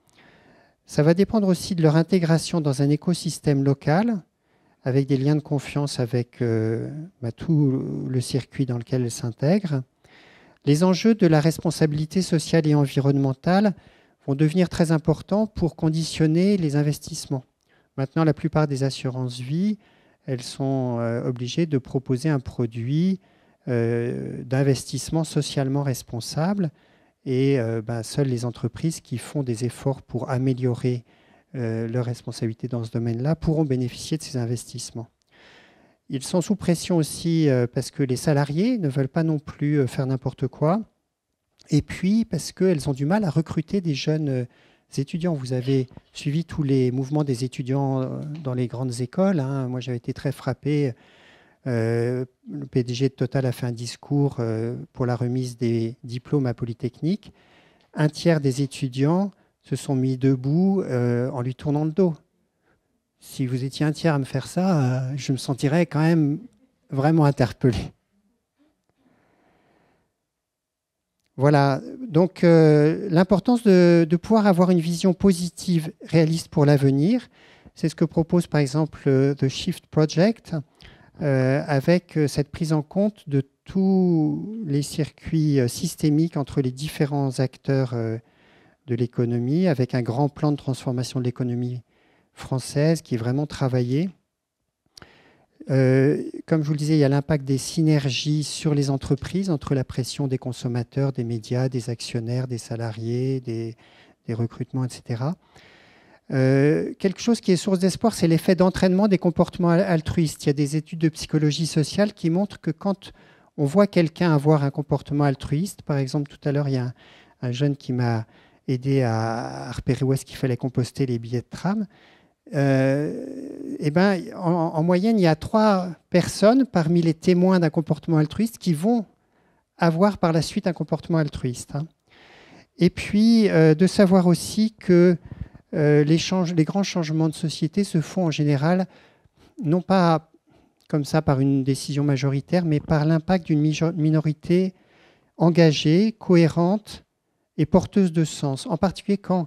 Ça va dépendre aussi de leur intégration dans un écosystème local, avec des liens de confiance avec tout le circuit dans lequel elles s'intègrent. Les enjeux de la responsabilité sociale et environnementale vont devenir très importants pour conditionner les investissements. Maintenant, la plupart des assurances vie, elles sont obligées de proposer un produit d'investissement socialement responsable, et seules les entreprises qui font des efforts pour améliorer leurs responsabilités dans ce domaine-là pourront bénéficier de ces investissements. Ils sont sous pression aussi parce que les salariés ne veulent pas non plus faire n'importe quoi, et puis parce qu'elles ont du mal à recruter des jeunes étudiants. Vous avez suivi tous les mouvements des étudiants dans les grandes écoles. Hein. Moi, j'avais été très frappé. Le PDG de Total a fait un discours pour la remise des diplômes à Polytechnique. Un tiers des étudiants se sont mis debout en lui tournant le dos. Si vous étiez un tiers à me faire ça, je me sentirais quand même vraiment interpellé. Voilà, donc l'importance de pouvoir avoir une vision positive, réaliste pour l'avenir, c'est ce que propose par exemple The Shift Project, avec cette prise en compte de tous les circuits systémiques entre les différents acteurs de l'économie, avec un grand plan de transformation de l'économie française qui est vraiment travaillé. Comme je vous le disais, il y a l'impact des synergies sur les entreprises, entre la pression des consommateurs, des médias, des actionnaires, des salariés, des recrutements, etc. Quelque chose qui est source d'espoir, c'est l'effet d'entraînement des comportements altruistes. Il y a des études de psychologie sociale qui montrent que quand on voit quelqu'un avoir un comportement altruiste, par exemple, tout à l'heure, il y a un jeune qui m'a aidé à repérer où est-ce qu'il fallait composter les billets de tram. En moyenne, il y a 3 personnes parmi les témoins d'un comportement altruiste qui vont avoir par la suite un comportement altruiste. Et puis, de savoir aussi que les grands changements de société se font en général, non pas comme ça par une décision majoritaire, mais par l'impact d'une minorité engagée, cohérente et porteuse de sens. En particulier quand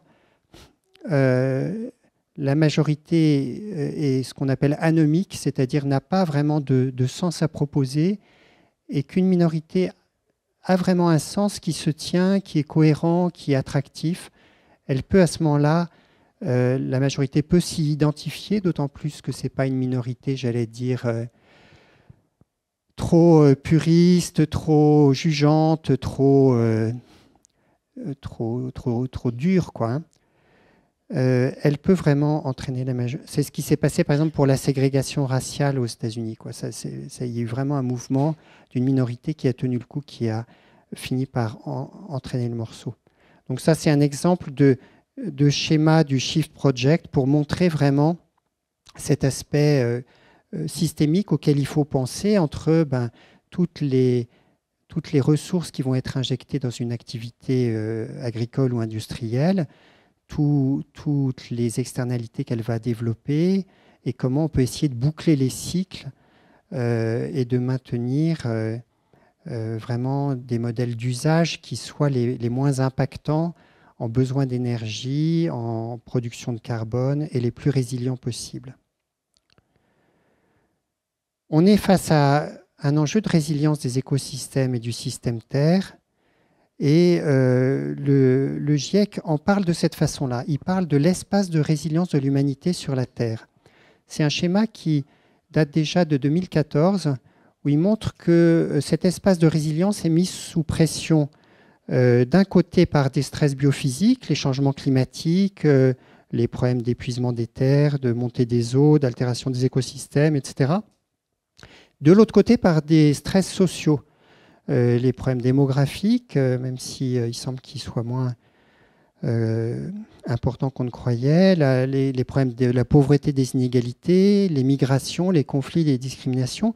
la majorité est ce qu'on appelle anomique, c'est-à-dire n'a pas vraiment de sens à proposer, et qu'une minorité a vraiment un sens qui se tient, qui est cohérent, qui est attractif. Elle peut à ce moment-là, la majorité peut s'y identifier, d'autant plus que ce n'est pas une minorité, j'allais dire, trop puriste, trop jugeante, trop dure, quoi. Elle peut vraiment entraîner la majorité. C'est ce qui s'est passé, par exemple, pour la ségrégation raciale aux États-Unis. Il y a eu vraiment un mouvement d'une minorité qui a tenu le coup, qui a fini par entraîner le morceau. Donc ça, c'est un exemple de schéma du Shift Project pour montrer vraiment cet aspect systémique auquel il faut penser entre toutes les ressources qui vont être injectées dans une activité agricole ou industrielle, toutes les externalités qu'elle va développer et comment on peut essayer de boucler les cycles et de maintenir vraiment des modèles d'usage qui soient les moins impactants en besoin d'énergie, en production de carbone et les plus résilients possibles. On est face à un enjeu de résilience des écosystèmes et du système Terre. Et le GIEC en parle de cette façon-là. Il parle de l'espace de résilience de l'humanité sur la Terre. C'est un schéma qui date déjà de 2014, où il montre que cet espace de résilience est mis sous pression d'un côté par des stress biophysiques, les changements climatiques, les problèmes d'épuisement des terres, de montée des eaux, d'altération des écosystèmes, etc. De l'autre côté par des stress sociaux. Les problèmes démographiques, même s'il semble qu'ils soient moins importants qu'on ne croyait, les problèmes de la pauvreté, des inégalités, les migrations, les conflits, les discriminations.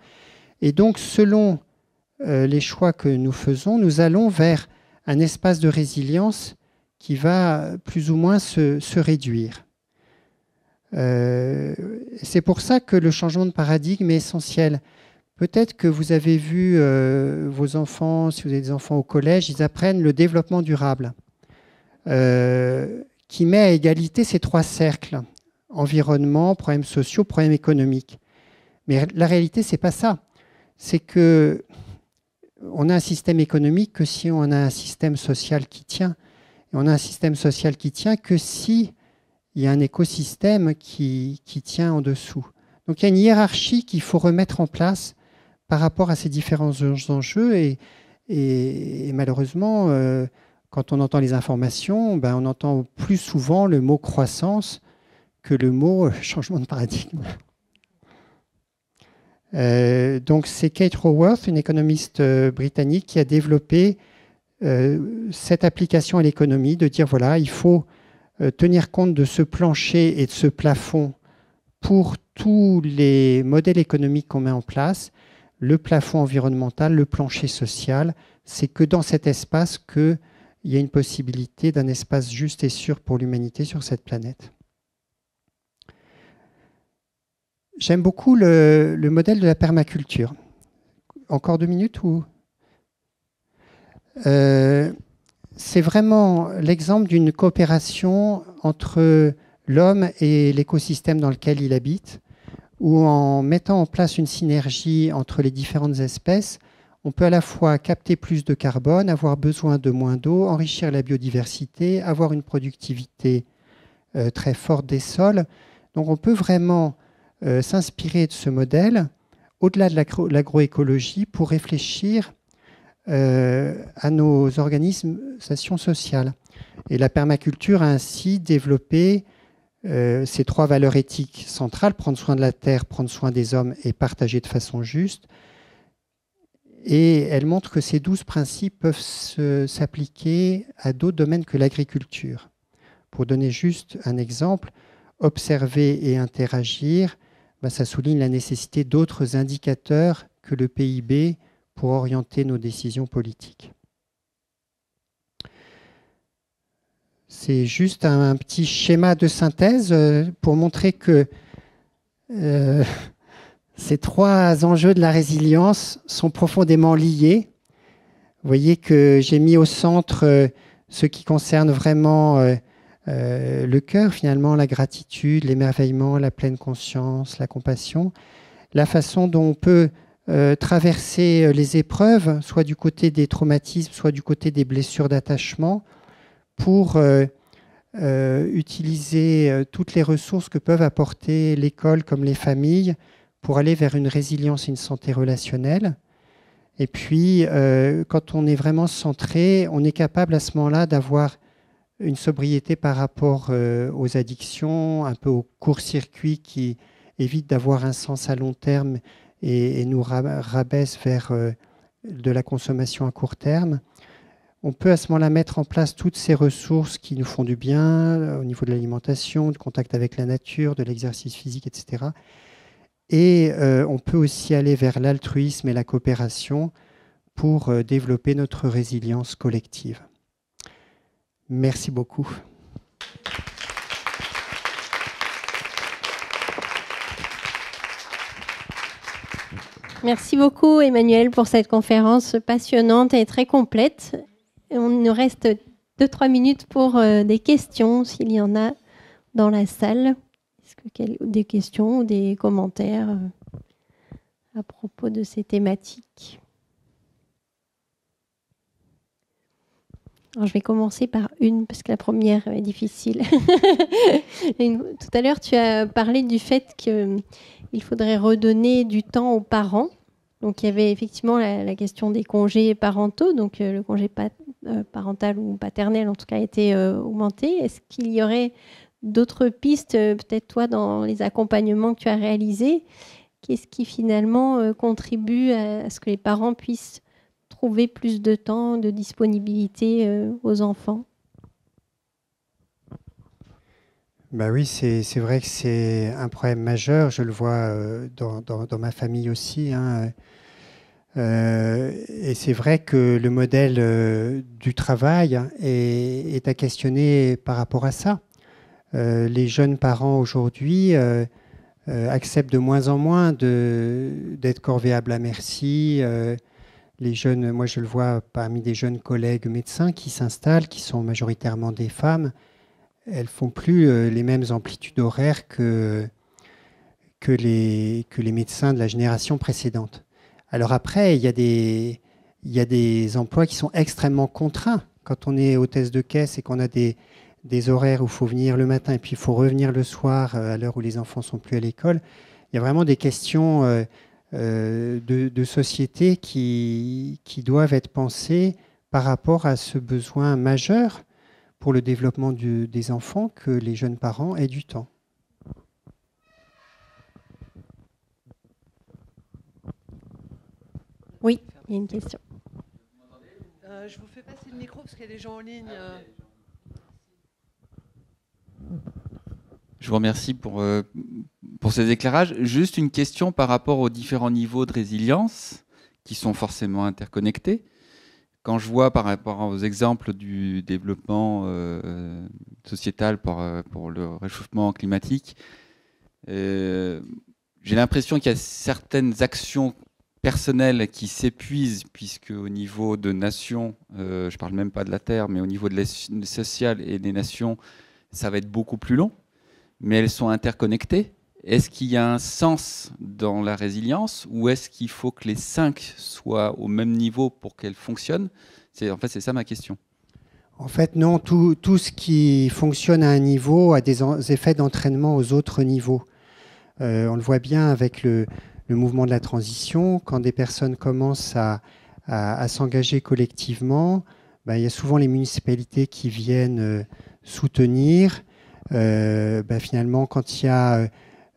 Et donc, selon les choix que nous faisons, nous allons vers un espace de résilience qui va plus ou moins se réduire. C'est pour ça que le changement de paradigme est essentiel. Peut-être que vous avez vu vos enfants, si vous avez des enfants au collège, ils apprennent le développement durable, qui met à égalité ces 3 cercles, environnement, problèmes sociaux, problèmes économiques. Mais la réalité, ce n'est pas ça. C'est qu'on a un système économique que si on a un système social qui tient. Et on a un système social qui tient que si il y a un écosystème qui tient en dessous. Donc il y a une hiérarchie qu'il faut remettre en place par rapport à ces différents enjeux et malheureusement, quand on entend les informations, on entend plus souvent le mot croissance que le mot changement de paradigme. Donc c'est Kate Raworth, une économiste britannique, qui a développé cette application à l'économie, de dire voilà, il faut tenir compte de ce plancher et de ce plafond pour tous les modèles économiques qu'on met en place. Le plafond environnemental, le plancher social, c'est que dans cet espace qu'il y a une possibilité d'un espace juste et sûr pour l'humanité sur cette planète. J'aime beaucoup le modèle de la permaculture. Encore 2 minutes ou c'est vraiment l'exemple d'une coopération entre l'homme et l'écosystème dans lequel il habite, où en mettant en place une synergie entre les différentes espèces, on peut à la fois capter plus de carbone, avoir besoin de moins d'eau, enrichir la biodiversité, avoir une productivité très forte des sols. Donc on peut vraiment s'inspirer de ce modèle, au-delà de l'agroécologie, pour réfléchir à nos organisations sociales. Et la permaculture a ainsi développé ces 3 valeurs éthiques centrales: prendre soin de la terre, prendre soin des hommes et partager de façon juste. Et elle montre que ces 12 principes peuvent s'appliquer à d'autres domaines que l'agriculture. Pour donner juste un exemple, observer et interagir, ça souligne la nécessité d'autres indicateurs que le PIB pour orienter nos décisions politiques. C'est juste un petit schéma de synthèse pour montrer que ces 3 enjeux de la résilience sont profondément liés. Vous voyez que j'ai mis au centre ce qui concerne vraiment le cœur, finalement, la gratitude, l'émerveillement, la pleine conscience, la compassion, la façon dont on peut traverser les épreuves, soit du côté des traumatismes, soit du côté des blessures d'attachement, pour utiliser toutes les ressources que peuvent apporter l'école comme les familles pour aller vers une résilience et une santé relationnelle. Et puis, quand on est vraiment centré, on est capable à ce moment-là d'avoir une sobriété par rapport aux addictions, un peu au court-circuit qui évite d'avoir un sens à long terme et nous rabaisse vers de la consommation à court terme. On peut à ce moment-là mettre en place toutes ces ressources qui nous font du bien au niveau de l'alimentation, du contact avec la nature, de l'exercice physique, etc. Et on peut aussi aller vers l'altruisme et la coopération pour développer notre résilience collective. Merci beaucoup. Merci beaucoup, Emmanuel, pour cette conférence passionnante et très complète. On nous reste 2-3 minutes pour des questions, s'il y en a dans la salle. Est-ce que des questions ou des commentaires à propos de ces thématiques? Alors, je vais commencer par une, parce que la première est difficile. Tout à l'heure, tu as parlé du fait qu'il faudrait redonner du temps aux parents. Donc, il y avait effectivement la question des congés parentaux. Donc, le congé parental ou paternel, en tout cas, a été augmenté. Est-ce qu'il y aurait d'autres pistes, peut-être toi, dans les accompagnements que tu as réalisés? Qu'est-ce qui, finalement, contribue à ce que les parents puissent trouver plus de temps, de disponibilité aux enfants? Oui, c'est vrai que c'est un problème majeur. Je le vois dans ma famille aussi. Et c'est vrai que le modèle du travail est à questionner par rapport à ça. Les jeunes parents aujourd'hui acceptent de moins en moins d'être corvéables à merci. Les jeunes, moi je le vois parmi des jeunes collègues médecins qui s'installent, qui sont majoritairement des femmes, elles font plus les mêmes amplitudes horaires que les médecins de la génération précédente. Alors après, il y a des emplois qui sont extrêmement contraints. Quand on est hôtesse de caisse et qu'on a des horaires où il faut venir le matin et puis il faut revenir le soir à l'heure où les enfants sont plus à l'école, il y a vraiment des questions de société qui doivent être pensées par rapport à ce besoin majeur pour le développement des enfants que les jeunes parents aient du temps. Oui, il y a une question. Je vous fais passer le micro parce qu'il y a des gens en ligne. Je vous remercie pour ces éclairages. Juste une question par rapport aux différents niveaux de résilience qui sont forcément interconnectés. Quand je vois par rapport aux exemples du développement sociétal pour le réchauffement climatique, j'ai l'impression qu'il y a certaines actions personnel qui s'épuise, puisque au niveau de nations, je ne parle même pas de la Terre, mais au niveau de l'aide sociale et des nations, ça va être beaucoup plus long, mais elles sont interconnectées. Est-ce qu'il y a un sens dans la résilience ou est-ce qu'il faut que les 5 soient au même niveau pour qu'elles fonctionnent? En fait, c'est ça ma question. En fait, non, tout ce qui fonctionne à un niveau a des effets d'entraînement aux autres niveaux. On le voit bien avec le mouvement de la transition. Quand des personnes commencent à s'engager collectivement, il y a souvent les municipalités qui viennent soutenir. Finalement, quand il y a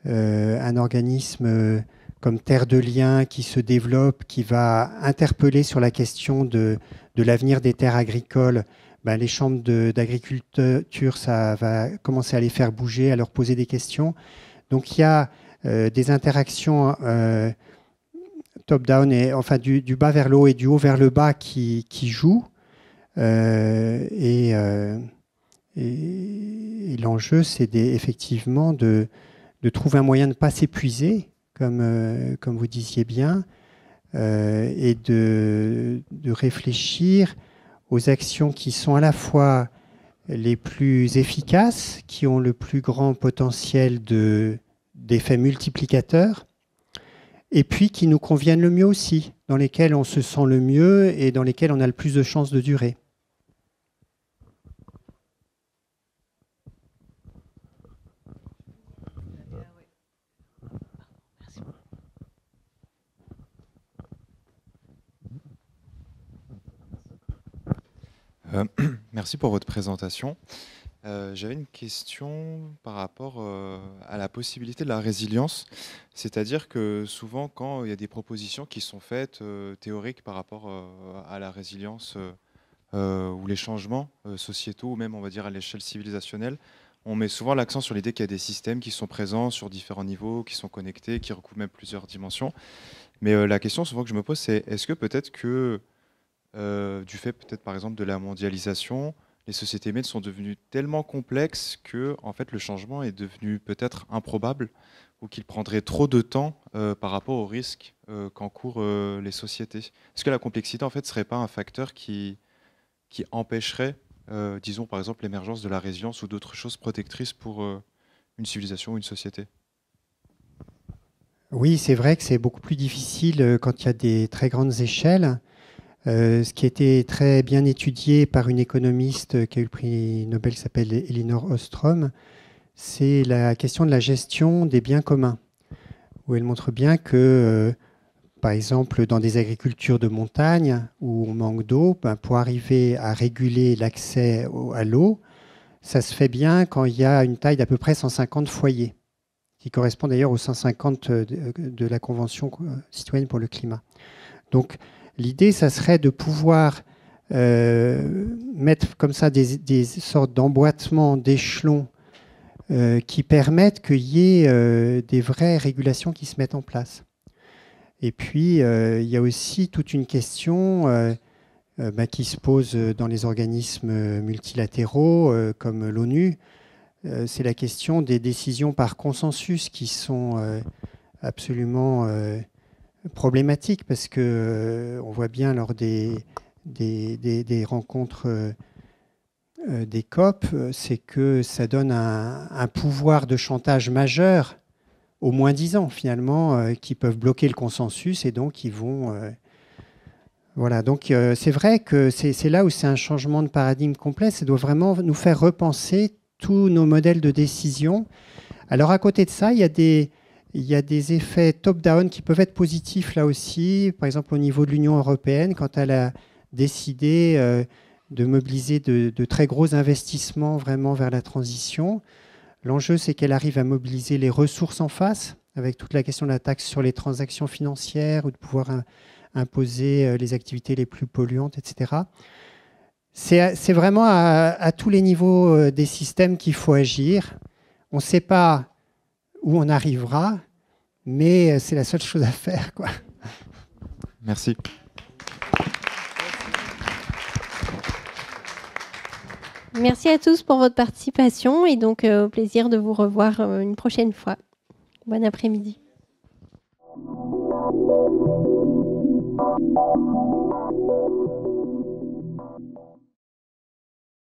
un organisme comme Terre de Liens qui se développe, qui va interpeller sur la question de l'avenir des terres agricoles, les chambres d'agriculture, ça va commencer à les faire bouger, à leur poser des questions. Donc il y a des interactions top-down, et enfin du bas vers le haut et du haut vers le bas qui jouent. Et l'enjeu, c'est effectivement de trouver un moyen de ne pas s'épuiser, comme vous disiez bien, et de réfléchir aux actions qui sont à la fois les plus efficaces, qui ont le plus grand potentiel d'effet multiplicateur, et puis qui nous conviennent le mieux aussi, dans lesquelles on se sent le mieux et dans lesquelles on a le plus de chances de durer. Merci pour votre présentation. J'avais une question par rapport à la possibilité de la résilience. C'est-à-dire que souvent, quand il y a des propositions qui sont faites théoriques par rapport à la résilience ou les changements sociétaux, ou même on va dire à l'échelle civilisationnelle, on met souvent l'accent sur l'idée qu'il y a des systèmes qui sont présents sur différents niveaux, qui sont connectés, qui recouvrent même plusieurs dimensions. Mais la question souvent que je me pose, c'est est-ce que peut-être que du fait peut-être par exemple de la mondialisation, les sociétés humaines sont devenues tellement complexes que en fait, le changement est devenu peut-être improbable ou qu'il prendrait trop de temps par rapport aux risques qu'encourent les sociétés. Est-ce que la complexité en fait serait pas un facteur qui empêcherait, disons par exemple, l'émergence de la résilience ou d'autres choses protectrices pour une civilisation ou une société? Oui, c'est vrai que c'est beaucoup plus difficile quand il y a des très grandes échelles. Ce qui a été très bien étudié par une économiste qui a eu le prix Nobel qui s'appelle Elinor Ostrom, c'est la question de la gestion des biens communs, où elle montre bien que, par exemple, dans des agricultures de montagne où on manque d'eau, pour arriver à réguler l'accès à l'eau, ça se fait bien quand il y a une taille d'à peu près 150 foyers, qui correspond d'ailleurs aux 150 de la Convention citoyenne pour le climat. Donc, l'idée, ça serait de pouvoir mettre comme ça des sortes d'emboîtements, d'échelons qui permettent qu'il y ait des vraies régulations qui se mettent en place. Et puis, il y a aussi toute une question qui se pose dans les organismes multilatéraux comme l'ONU. C'est la question des décisions par consensus qui sont absolument problématique parce que on voit bien lors des rencontres des COP, c'est que ça donne un pouvoir de chantage majeur aux moins-disants finalement qui peuvent bloquer le consensus et donc ils vont voilà. Donc c'est vrai que c'est là où c'est un changement de paradigme complet. Ça doit vraiment nous faire repenser tous nos modèles de décision. Alors à côté de ça, il y a des effets top-down qui peuvent être positifs là aussi. Par exemple, au niveau de l'Union européenne, quand elle a décidé de mobiliser de très gros investissements vraiment vers la transition, l'enjeu, c'est qu'elle arrive à mobiliser les ressources en face, avec toute la question de la taxe sur les transactions financières ou de pouvoir imposer les activités les plus polluantes, etc. C'est vraiment à tous les niveaux des systèmes qu'il faut agir. On ne sait pas où on arrivera, mais c'est la seule chose à faire, quoi. Merci. Merci à tous pour votre participation et donc au plaisir de vous revoir une prochaine fois. Bon après-midi.